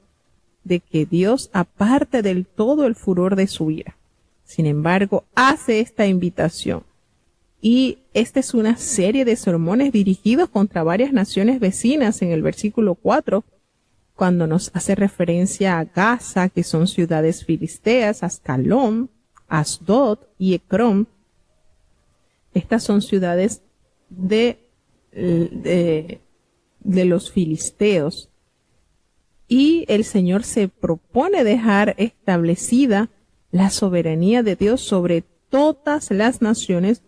de que Dios aparte del todo el furor de su ira. Sin embargo, hace esta invitación. Y esta es una serie de sermones dirigidos contra varias naciones vecinas en el versículo 4, cuando nos hace referencia a Gaza, que son ciudades filisteas, Ascalón, Asdod y Ecrón. Estas son ciudades de los filisteos. Y el Señor se propone dejar establecida la soberanía de Dios sobre todas las naciones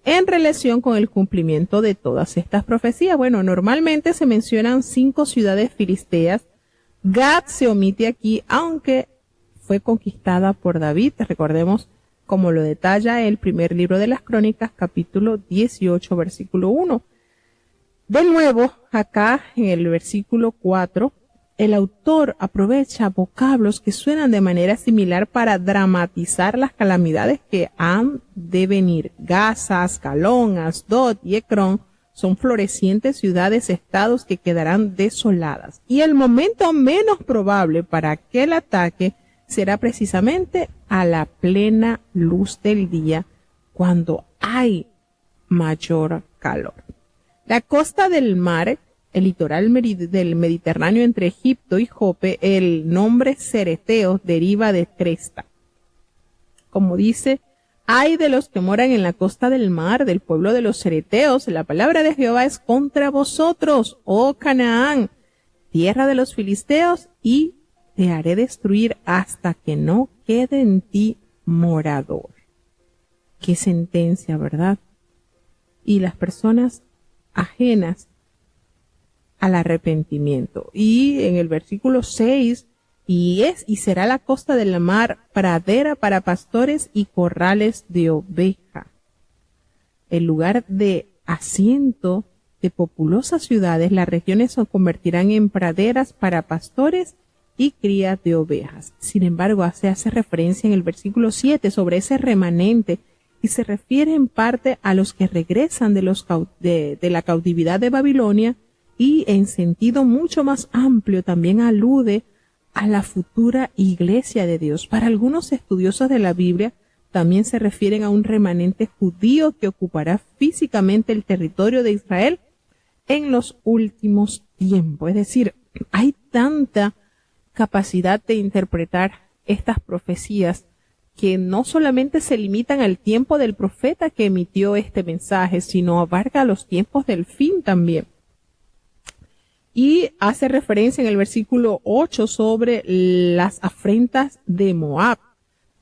en relación con el cumplimiento de todas estas profecías. Bueno, normalmente se mencionan 5 ciudades filisteas. Gad se omite aquí, aunque fue conquistada por David. Recordemos como lo detalla el primer libro de las Crónicas, capítulo 18, versículo 1. De nuevo, acá en el versículo 4, el autor aprovecha vocablos que suenan de manera similar para dramatizar las calamidades que han de venir. Gaza, Ascalón, Asdod y Ecrón son florecientes ciudades-estados que quedarán desoladas. Y el momento menos probable para aquel ataque será precisamente a la plena luz del día, cuando hay mayor calor. La costa del mar, el litoral del Mediterráneo entre Egipto y Jope, el nombre cereteo deriva de cresta. Como dice, ay de los que moran en la costa del mar, del pueblo de los cereteos, la palabra de Jehová es contra vosotros, oh Canaán, tierra de los filisteos, y te haré destruir hasta que no quede en ti morador. Qué sentencia, ¿verdad? Y las personas ajenas al arrepentimiento. Y en el versículo 6, y será la costa del mar pradera para pastores y corrales de oveja. El lugar de asiento de populosas ciudades, las regiones se convertirán en praderas para pastores y crías de ovejas. Sin embargo, se hace referencia en el versículo 7 sobre ese remanente y se refiere en parte a los que regresan de la cautividad de Babilonia, y en sentido mucho más amplio también alude a la futura iglesia de Dios. Para algunos estudiosos de la Biblia también se refieren a un remanente judío que ocupará físicamente el territorio de Israel en los últimos tiempos. Es decir, hay tanta capacidad de interpretar estas profecías que no solamente se limitan al tiempo del profeta que emitió este mensaje, sino abarca los tiempos del fin también. Y hace referencia en el versículo 8 sobre las afrentas de Moab.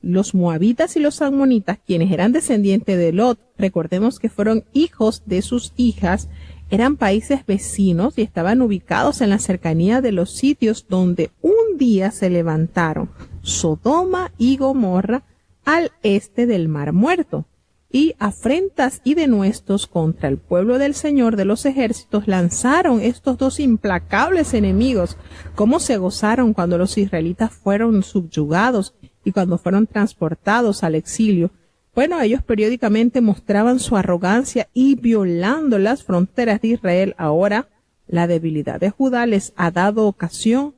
Los moabitas y los amonitas, quienes eran descendientes de Lot, recordemos que fueron hijos de sus hijas, eran países vecinos y estaban ubicados en la cercanía de los sitios donde un día se levantaron Sodoma y Gomorra al este del Mar Muerto. y afrentas y denuestos contra el pueblo del Señor de los ejércitos lanzaron estos dos implacables enemigos. Cómo se gozaron cuando los israelitas fueron subyugados y cuando fueron transportados al exilio. Bueno, ellos periódicamente mostraban su arrogancia y violando las fronteras de Israel. Ahora, la debilidad de Judá les ha dado ocasión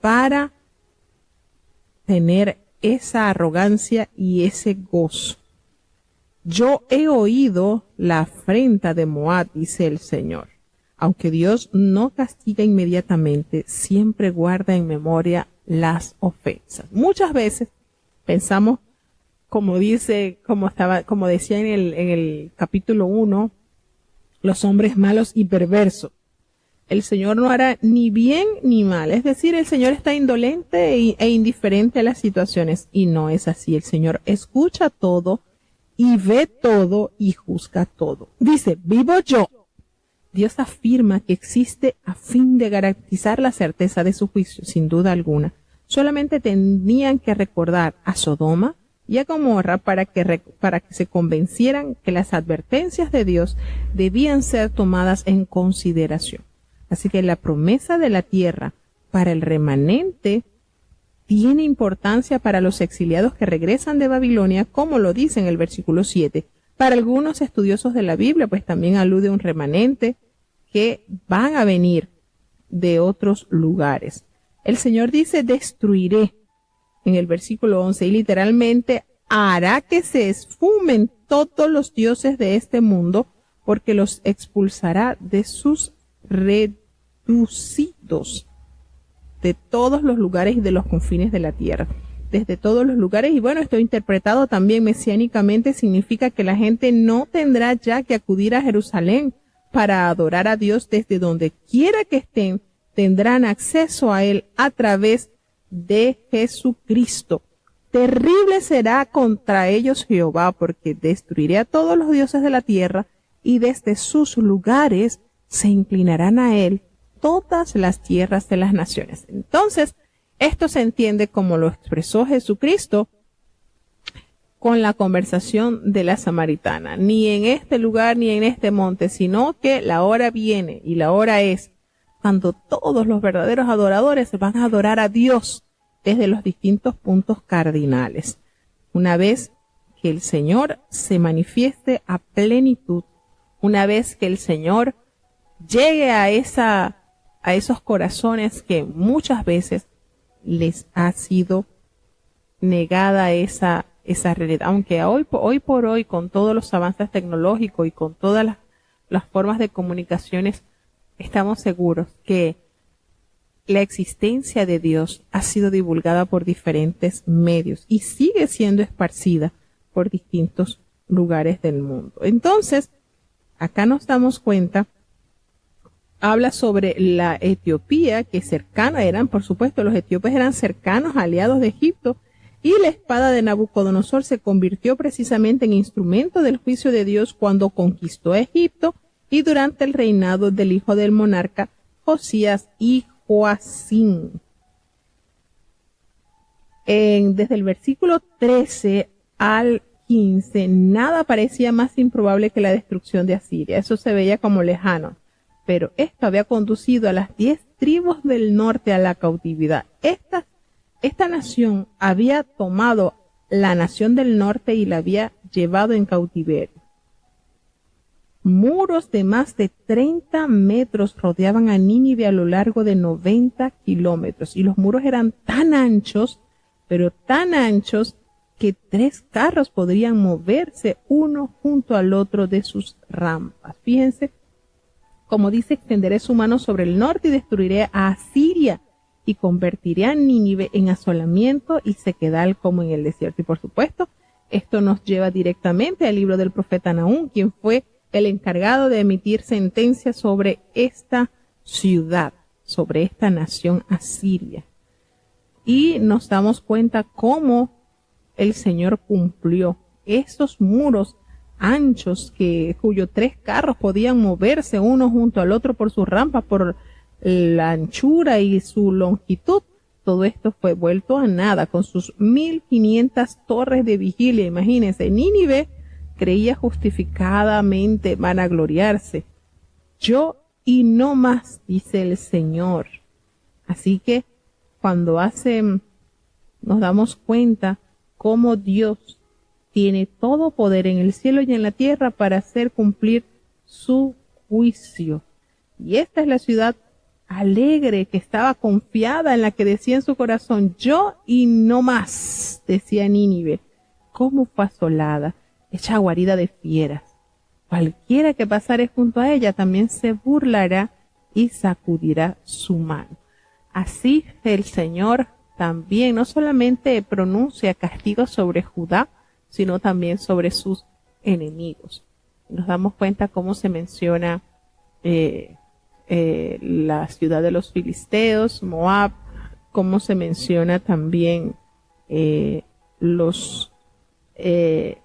para tener esa arrogancia y ese gozo. Yo he oído la afrenta de Moab, dice el Señor. Aunque Dios no castiga inmediatamente, siempre guarda en memoria las ofensas. Muchas veces pensamos, como decía en el capítulo 1, los hombres malos y perversos. El Señor no hará ni bien ni mal. Es decir, el Señor está indolente e indiferente a las situaciones. Y no es así. El Señor escucha todo y ve todo y juzga todo. Dice, vivo yo. Dios afirma que existe a fin de garantizar la certeza de su juicio, sin duda alguna. Solamente tenían que recordar a Sodoma y a Gomorra para que se convencieran que las advertencias de Dios debían ser tomadas en consideración. Así que la promesa de la tierra para el remanente tiene importancia para los exiliados que regresan de Babilonia, como lo dice en el versículo 7. Para algunos estudiosos de la Biblia, pues también alude a un remanente que van a venir de otros lugares. El Señor dice, destruiré, en el versículo 11, y literalmente hará que se esfumen todos los dioses de este mundo, porque los expulsará de sus reducidos de todos los lugares y de los confines de la tierra, desde todos los lugares. Y bueno, esto interpretado también mesiánicamente significa que la gente no tendrá ya que acudir a Jerusalén para adorar a Dios. Desde donde quiera que estén, tendrán acceso a Él a través de Jesucristo. Terrible será contra ellos Jehová, porque destruiré a todos los dioses de la tierra, y desde sus lugares se inclinarán a Él todas las tierras de las naciones. Entonces, esto se entiende como lo expresó Jesucristo con la conversación de la samaritana. Ni en este lugar ni en este monte, sino que la hora viene y la hora es cuando todos los verdaderos adoradores van a adorar a Dios desde los distintos puntos cardinales. Una vez que el Señor se manifieste a plenitud, una vez que el Señor llegue a esos corazones que muchas veces les ha sido negada esa realidad. Aunque hoy por hoy, con todos los avances tecnológicos y con todas las formas de comunicaciones, estamos seguros que la existencia de Dios ha sido divulgada por diferentes medios y sigue siendo esparcida por distintos lugares del mundo. Entonces, acá nos damos cuenta, habla sobre la Etiopía, que cercana eran, por supuesto, los etíopes eran cercanos aliados de Egipto, y la espada de Nabucodonosor se convirtió precisamente en instrumento del juicio de Dios cuando conquistó a Egipto y durante el reinado del hijo del monarca Josías y Joacim. Desde el versículo 13 al 15, nada parecía más improbable que la destrucción de Asiria. Eso se veía como lejano. Pero esto había conducido a las 10 tribus del norte a la cautividad. Esta nación había tomado la nación del norte y la había llevado en cautiverio. Muros de más de 30 metros rodeaban a Nínive a lo largo de 90 kilómetros. Y los muros eran tan anchos, pero tan anchos, que 3 carros podrían moverse uno junto al otro de sus rampas. Fíjense, como dice, extenderé su mano sobre el norte y destruiré a Asiria y convertiré a Nínive en asolamiento y sequedal como en el desierto. Y por supuesto, esto nos lleva directamente al libro del profeta Nahum, quien fue el encargado de emitir sentencia sobre esta ciudad, sobre esta nación asiria. Y nos damos cuenta cómo el Señor cumplió estos muros anchos cuyos 3 carros podían moverse uno junto al otro por sus rampas, por la anchura y su longitud. Todo esto fue vuelto a nada con sus 1500 torres de vigilia. Imagínense, Nínive creía justificadamente vanagloriarse. Yo y no más, dice el Señor. Así que cuando nos damos cuenta cómo Dios tiene todo poder en el cielo y en la tierra para hacer cumplir su juicio. Y esta es la ciudad alegre que estaba confiada, en la que decía en su corazón, yo y no más, decía Nínive. Cómo fue asolada, hecha guarida de fieras. Cualquiera que pasare junto a ella también se burlará y sacudirá su mano. Así el Señor también no solamente pronuncia castigo sobre Judá, sino también sobre sus enemigos. Nos damos cuenta cómo se menciona la ciudad de los filisteos, Moab, cómo se menciona también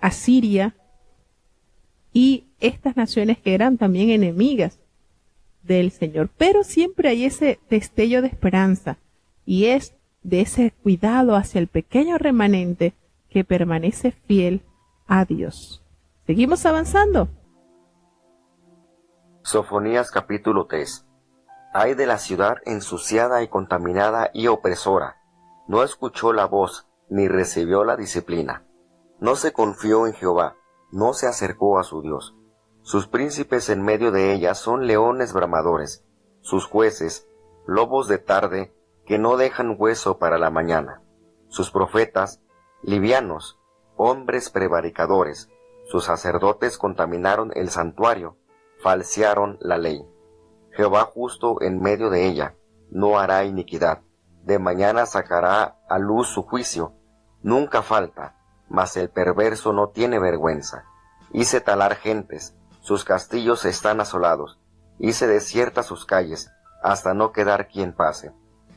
Asiria, y estas naciones que eran también enemigas del Señor. Pero siempre hay ese destello de esperanza, y es de ese cuidado hacia el pequeño remanente que permanece fiel a Dios. ¿Seguimos avanzando? Sofonías capítulo 3. Ay de la ciudad ensuciada y contaminada y opresora. No escuchó la voz, ni recibió la disciplina. No se confió en Jehová, no se acercó a su Dios. Sus príncipes en medio de ella son leones bramadores, sus jueces, lobos de tarde, que no dejan hueso para la mañana. Sus profetas, livianos, hombres prevaricadores, sus sacerdotes contaminaron el santuario, falsearon la ley. Jehová justo en medio de ella, no hará iniquidad. De mañana sacará a luz su juicio, nunca falta, mas el perverso no tiene vergüenza. Hice talar gentes, sus castillos están asolados, hice desiertas sus calles, hasta no quedar quien pase.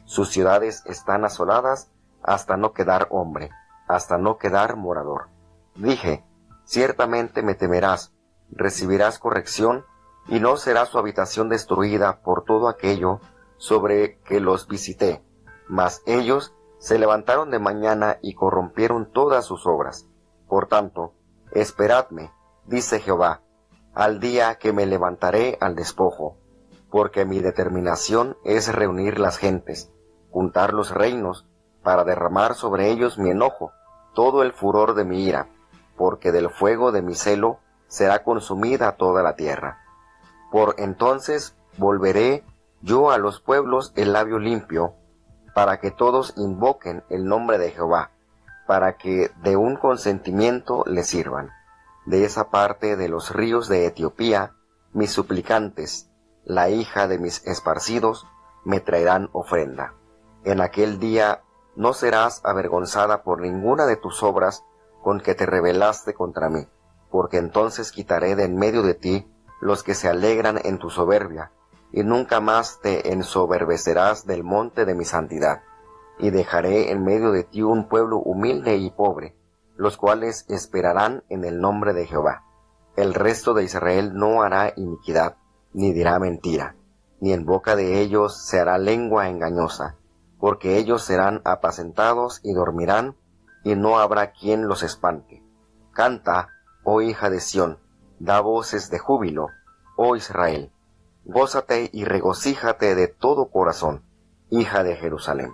Sus ciudades están asoladas, hasta no quedar hombre, hasta no quedar morador. Dije, ciertamente me temerás, recibirás corrección, y no será su habitación destruida por todo aquello sobre que los visité. Mas ellos se levantaron de mañana y corrompieron todas sus obras. Por tanto, esperadme, dice Jehová, al día que me levantaré al despojo, porque mi determinación es reunir las gentes, juntar los reinos, para derramar sobre ellos mi enojo, todo el furor de mi ira, porque del fuego de mi celo será consumida toda la tierra. Por entonces volveré yo a los pueblos el labio limpio, para que todos invoquen el nombre de Jehová, para que de un consentimiento le sirvan. De esa parte de los ríos de Etiopía, mis suplicantes, la hija de mis esparcidos, me traerán ofrenda. En aquel día no serás avergonzada por ninguna de tus obras con que te rebelaste contra mí, porque entonces quitaré de en medio de ti los que se alegran en tu soberbia, y nunca más te ensoberbecerás del monte de mi santidad. Y dejaré en medio de ti un pueblo humilde y pobre, los cuales esperarán en el nombre de Jehová. El resto de Israel no hará iniquidad, ni dirá mentira, ni en boca de ellos se hará lengua engañosa, porque ellos serán apacentados y dormirán, y no habrá quien los espante. Canta, oh hija de Sión, da voces de júbilo, oh Israel. Gózate y regocíjate de todo corazón, hija de Jerusalén.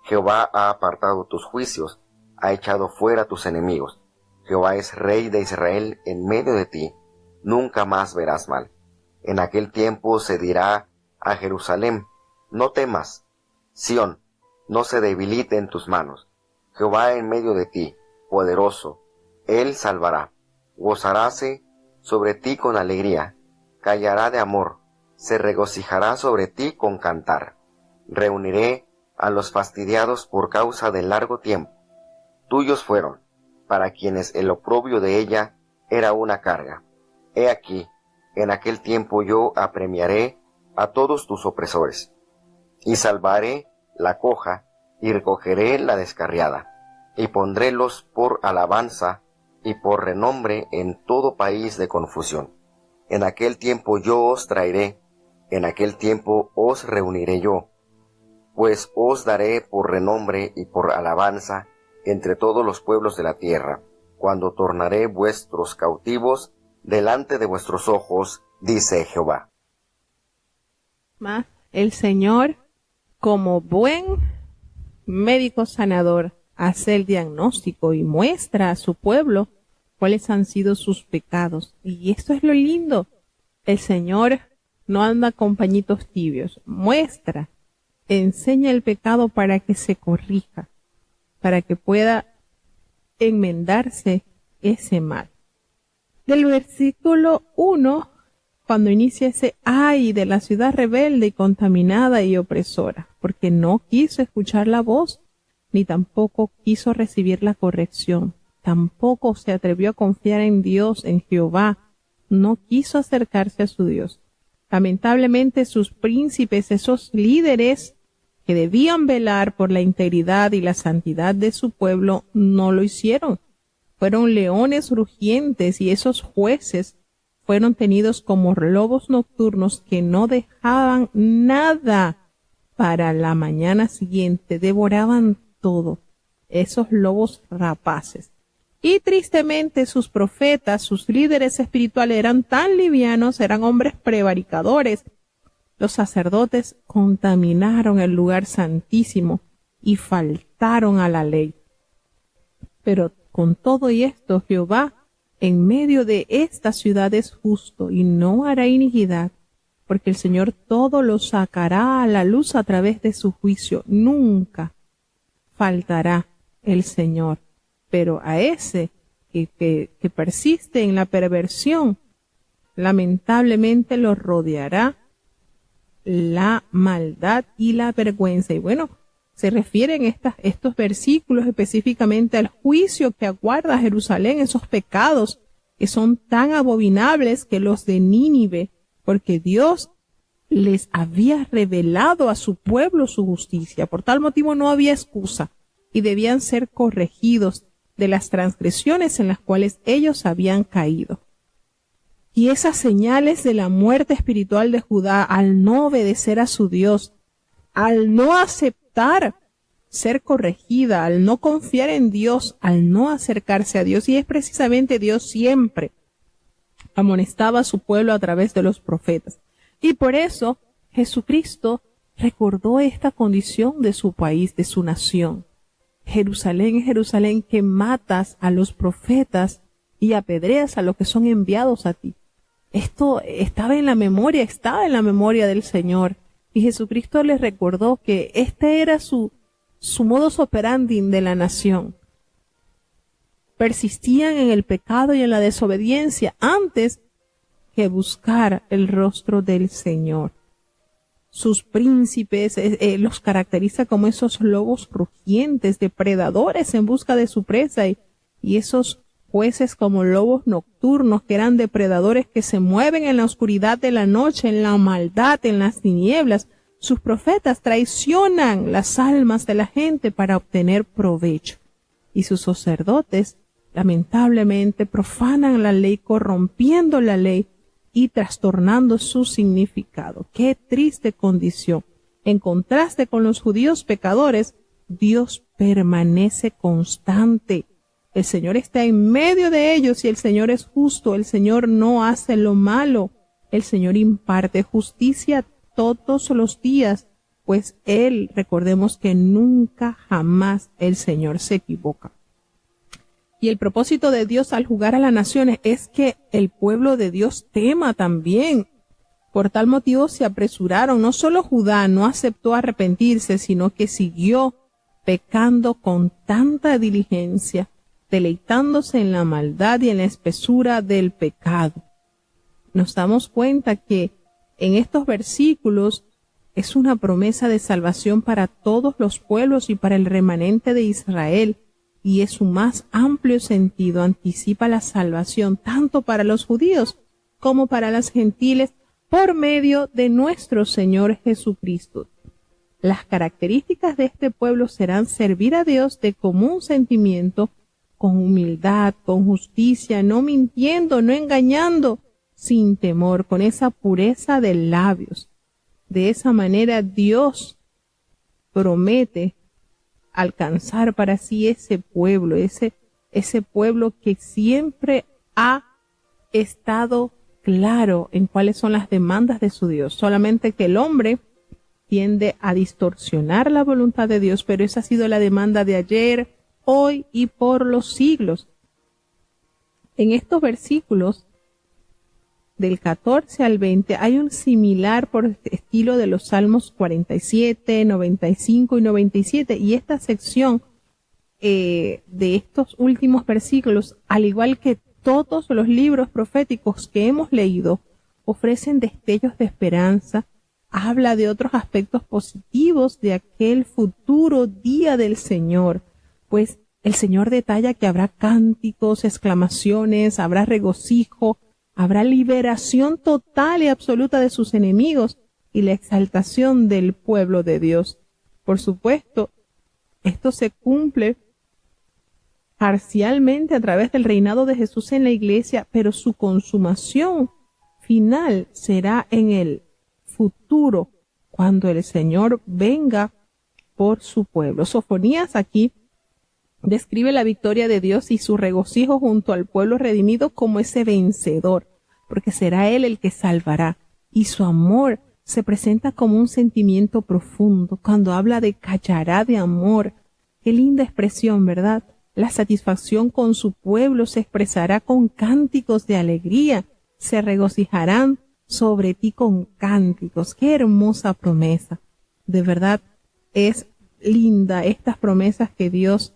Jehová ha apartado tus juicios, ha echado fuera tus enemigos. Jehová es rey de Israel en medio de ti, nunca más verás mal. En aquel tiempo se dirá a Jerusalén, no temas, Sión, no se debilite en tus manos. Jehová en medio de ti, poderoso, él salvará. Gozaráse sobre ti con alegría, callará de amor, se regocijará sobre ti con cantar. Reuniré a los fastidiados por causa del largo tiempo. Tuyos fueron, para quienes el oprobio de ella era una carga. He aquí, en aquel tiempo yo apremiaré a todos tus opresores, y salvaré la coja, y recogeré la descarriada, y pondrélos por alabanza y por renombre en todo país de confusión. En aquel tiempo yo os traeré, en aquel tiempo os reuniré yo, pues os daré por renombre y por alabanza entre todos los pueblos de la tierra. cuando tornaré vuestros cautivos delante de vuestros ojos, dice Jehová. El Señor, como buen médico sanador, hace el diagnóstico y muestra a su pueblo cuáles han sido sus pecados. Y esto es lo lindo. El Señor no anda con pañitos tibios. Muestra, enseña el pecado para que se corrija, para que pueda enmendarse ese mal. Del versículo 1, cuando inicia ese ay de la ciudad rebelde y contaminada y opresora, porque no quiso escuchar la voz, ni tampoco quiso recibir la corrección, tampoco se atrevió a confiar en Dios, en Jehová, no quiso acercarse a su Dios. Lamentablemente sus príncipes, esos líderes que debían velar por la integridad y la santidad de su pueblo, no lo hicieron. Fueron leones rugientes y esos jueces fueron tenidos como lobos nocturnos que no dejaban nada para la mañana siguiente, devoraban todo, esos lobos rapaces. Y tristemente sus profetas, sus líderes espirituales eran tan livianos, eran hombres prevaricadores. Los sacerdotes contaminaron el lugar santísimo y faltaron a la ley. Pero con todo y esto, Jehová en medio de esta ciudad es justo y no hará iniquidad, porque el Señor todo lo sacará a la luz a través de su juicio. Nunca faltará el Señor. Pero a ese que persiste en la perversión, lamentablemente lo rodeará la maldad y la vergüenza. Y bueno, se refieren estos versículos específicamente al juicio que aguarda a Jerusalén, esos pecados que son tan abominables que los de Nínive, porque Dios les había revelado a su pueblo su justicia. Por tal motivo no había excusa y debían ser corregidos de las transgresiones en las cuales ellos habían caído. Y esas señales de la muerte espiritual de Judá, al no obedecer a su Dios, al no aceptar ser corregida, al no confiar en Dios, al no acercarse a Dios, y es precisamente Dios siempre amonestaba a su pueblo a través de los profetas. Y por eso Jesucristo recordó esta condición de su país, de su nación. Jerusalén, Jerusalén, que matas a los profetas y apedreas a los que son enviados a ti. Esto estaba en la memoria del Señor. Y Jesucristo les recordó que este era su modus operandi de la nación. Persistían en el pecado y en la desobediencia antes que buscar el rostro del Señor. Sus príncipes los caracteriza como esos lobos rugientes, depredadores en busca de su presa, y esos jueces como lobos nocturnos que eran depredadores que se mueven en la oscuridad de la noche, en la maldad, en las tinieblas. Sus profetas traicionan las almas de la gente para obtener provecho. Y sus sacerdotes, lamentablemente, profanan la ley, corrompiendo la ley y trastornando su significado. ¡Qué triste condición! En contraste con los judíos pecadores, Dios permanece constante. El Señor está en medio de ellos y el Señor es justo. El Señor no hace lo malo. El Señor imparte justicia todos los días, pues Él, recordemos que nunca jamás el Señor se equivoca. Y el propósito de Dios al juzgar a las naciones es que el pueblo de Dios tema también. Por tal motivo se apresuraron. No solo Judá no aceptó arrepentirse, sino que siguió pecando con tanta diligencia, deleitándose en la maldad y en la espesura del pecado. Nos damos cuenta que en estos versículos es una promesa de salvación para todos los pueblos y para el remanente de Israel, y en su más amplio sentido anticipa la salvación tanto para los judíos como para las gentiles por medio de nuestro Señor Jesucristo. Las características de este pueblo serán servir a Dios de común sentimiento, con humildad, con justicia, no mintiendo, no engañando, sin temor, con esa pureza de labios. De esa manera Dios promete alcanzar para sí ese pueblo, ese ese pueblo que siempre ha estado claro en cuáles son las demandas de su Dios. Solamente que el hombre tiende a distorsionar la voluntad de Dios, pero esa ha sido la demanda de ayer, hoy y por los siglos. En estos versículos del 14 al 20 hay un similar por estilo de los Salmos 47, 95 y 97, y esta sección de estos últimos versículos, al igual que todos los libros proféticos que hemos leído, ofrecen destellos de esperanza, habla de otros aspectos positivos de aquel futuro día del Señor, pues el Señor detalla que habrá cánticos, exclamaciones, habrá regocijo, habrá liberación total y absoluta de sus enemigos y la exaltación del pueblo de Dios. Por supuesto, esto se cumple parcialmente a través del reinado de Jesús en la iglesia, pero su consumación final será en el futuro, cuando el Señor venga por su pueblo. Sofonías aquí describe la victoria de Dios y su regocijo junto al pueblo redimido como ese vencedor, porque será Él el que salvará, y su amor se presenta como un sentimiento profundo. Cuando habla de callará de amor, qué linda expresión, ¿verdad? La satisfacción con su pueblo se expresará con cánticos de alegría, se regocijarán sobre ti con cánticos. Qué hermosa promesa. De verdad es linda estas promesas que Dios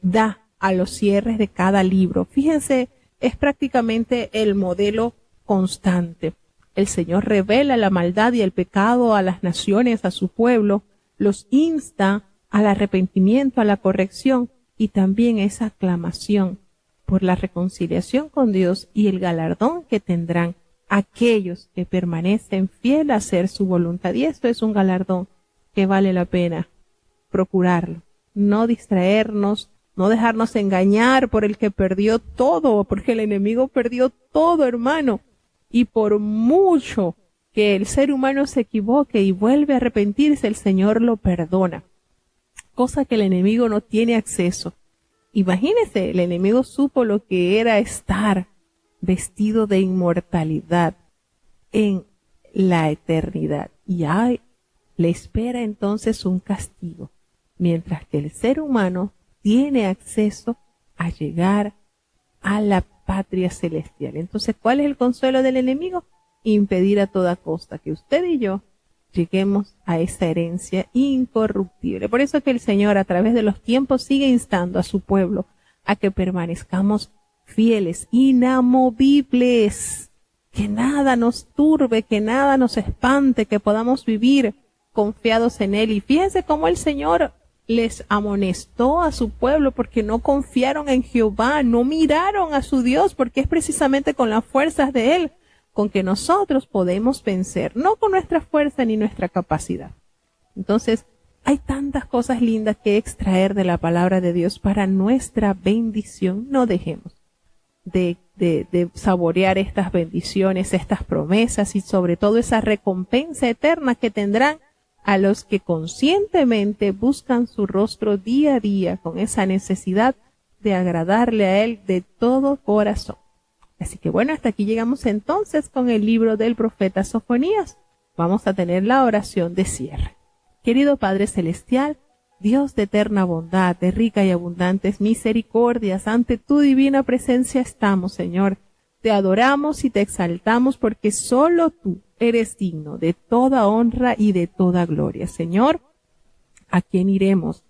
da a los cierres de cada libro. Fíjense, es prácticamente el modelo constante. El Señor revela la maldad y el pecado a las naciones, a su pueblo, los insta al arrepentimiento, a la corrección y también esa aclamación por la reconciliación con Dios y el galardón que tendrán aquellos que permanecen fieles a hacer su voluntad. Y esto es un galardón que vale la pena procurarlo. No distraernos, no dejarnos engañar por el que perdió todo, porque el enemigo perdió todo, hermano. Y por mucho que el ser humano se equivoque y vuelve a arrepentirse, el Señor lo perdona, cosa que el enemigo no tiene acceso. Imagínese, el enemigo supo lo que era estar vestido de inmortalidad en la eternidad. Y ay, le espera entonces un castigo, mientras que el ser humano tiene acceso a llegar a la patria celestial. Entonces, ¿cuál es el consuelo del enemigo? Impedir a toda costa que usted y yo lleguemos a esa herencia incorruptible. Por eso que el Señor a través de los tiempos sigue instando a su pueblo a que permanezcamos fieles, inamovibles, que nada nos turbe, que nada nos espante, que podamos vivir confiados en Él. Y fíjense cómo el Señor les amonestó a su pueblo porque no confiaron en Jehová, no miraron a su Dios, porque es precisamente con las fuerzas de Él con que nosotros podemos vencer, no con nuestra fuerza ni nuestra capacidad. Entonces, hay tantas cosas lindas que extraer de la palabra de Dios para nuestra bendición. No dejemos de saborear estas bendiciones, estas promesas y sobre todo esa recompensa eterna que tendrán a los que conscientemente buscan su rostro día a día con esa necesidad de agradarle a Él de todo corazón. Así que bueno, hasta aquí llegamos entonces con el libro del profeta Sofonías. Vamos a tener la oración de cierre. Querido Padre Celestial, Dios de eterna bondad, de rica y abundantes misericordias, ante tu divina presencia estamos, Señor. Te adoramos y te exaltamos porque solo tú eres digno de toda honra y de toda gloria. Señor, ¿a quién iremos?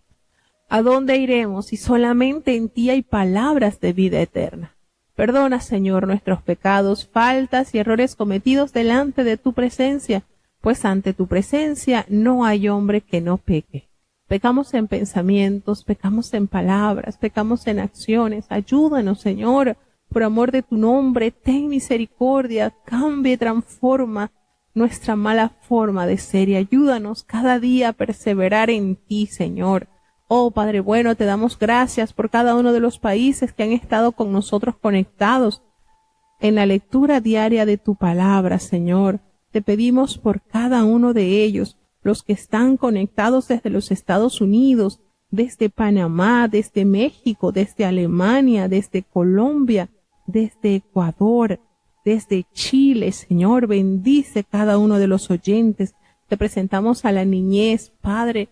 ¿A dónde iremos si solamente en ti hay palabras de vida eterna? Perdona, Señor, nuestros pecados, faltas y errores cometidos delante de tu presencia, pues ante tu presencia no hay hombre que no peque. Pecamos en pensamientos, pecamos en palabras, pecamos en acciones. Ayúdanos, Señor, por amor de tu nombre, ten misericordia, cambia y transforma nuestra mala forma de ser y ayúdanos cada día a perseverar en ti, Señor. Oh Padre bueno, te damos gracias por cada uno de los países que han estado con nosotros conectados en la lectura diaria de tu palabra, Señor. Te pedimos por cada uno de ellos, los que están conectados desde los Estados Unidos, desde Panamá, desde México, desde Alemania, desde Colombia, desde Ecuador, desde Chile. Señor, bendice cada uno de los oyentes. Te presentamos a la niñez, Padre.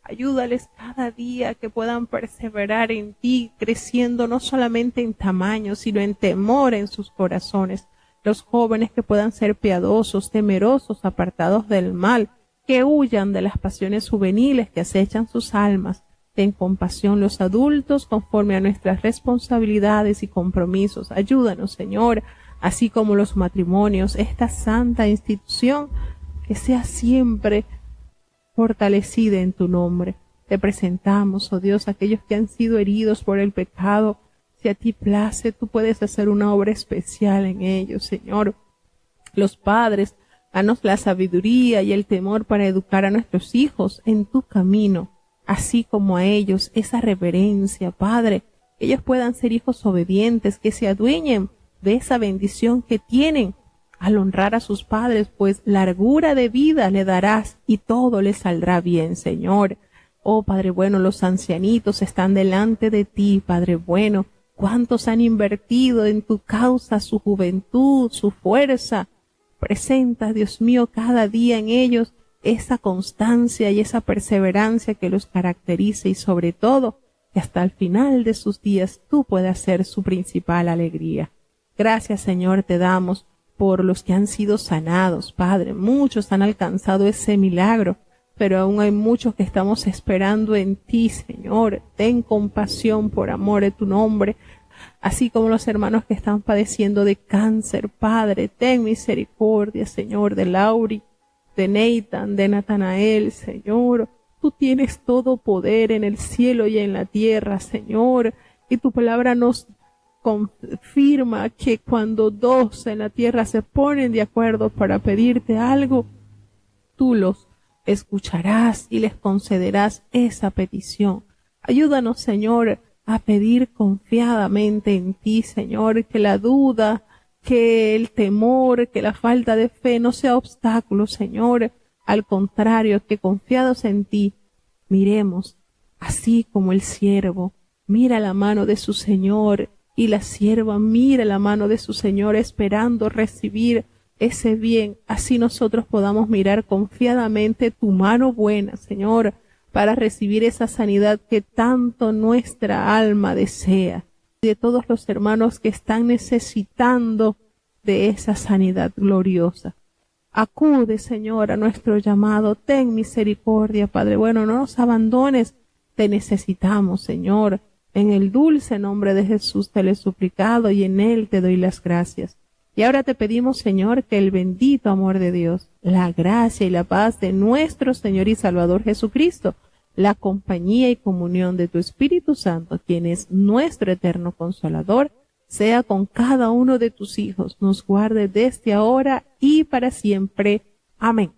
Ayúdales cada día que puedan perseverar en ti, creciendo no solamente en tamaño, sino en temor en sus corazones. Los jóvenes que puedan ser piadosos, temerosos, apartados del mal, que huyan de las pasiones juveniles que acechan sus almas. Ten compasión los adultos conforme a nuestras responsabilidades y compromisos. Ayúdanos, Señor, así como los matrimonios, esta santa institución que sea siempre fortalecida en tu nombre. Te presentamos, oh Dios, aquellos que han sido heridos por el pecado. Si a ti place, tú puedes hacer una obra especial en ellos, Señor. Los padres, danos la sabiduría y el temor para educar a nuestros hijos en tu camino, así como a ellos esa reverencia, Padre, que ellos puedan ser hijos obedientes, que se adueñen de esa bendición que tienen al honrar a sus padres, pues largura de vida le darás y todo les saldrá bien, Señor. Oh Padre bueno, los ancianitos están delante de ti, Padre bueno. ¿Cuántos han invertido en tu causa su juventud, su fuerza? Presenta, Dios mío, cada día en ellos esa constancia y esa perseverancia que los caracterice y sobre todo que hasta el final de sus días tú puedas ser su principal alegría. Gracias, Señor, te damos por los que han sido sanados, Padre. Muchos han alcanzado ese milagro, pero aún hay muchos que estamos esperando en ti, Señor. Ten compasión por amor de tu nombre, así como los hermanos que están padeciendo de cáncer, Padre. Ten misericordia, Señor, de Lauri, de Nathan, de Natanael, Señor. Tú tienes todo poder en el cielo y en la tierra, Señor, y tu palabra nos confirma que cuando dos en la tierra se ponen de acuerdo para pedirte algo, tú los escucharás y les concederás esa petición. Ayúdanos, Señor, a pedir confiadamente en ti, Señor, que la duda, que el temor, que la falta de fe no sea obstáculo, Señor. Al contrario, que confiados en ti, miremos, así como el siervo mira la mano de su Señor y la sierva mira la mano de su Señor esperando recibir ese bien, así nosotros podamos mirar confiadamente tu mano buena, Señor, para recibir esa sanidad que tanto nuestra alma desea. De todos los hermanos que están necesitando de esa sanidad gloriosa. Acude, Señor, a nuestro llamado. Ten misericordia, Padre bueno, no nos abandones. Te necesitamos, Señor. En el dulce nombre de Jesús te lo he suplicado y en él te doy las gracias. Y ahora te pedimos, Señor, que el bendito amor de Dios, la gracia y la paz de nuestro Señor y Salvador Jesucristo, la compañía y comunión de tu Espíritu Santo, quien es nuestro eterno Consolador, sea con cada uno de tus hijos, nos guarde desde ahora y para siempre. Amén.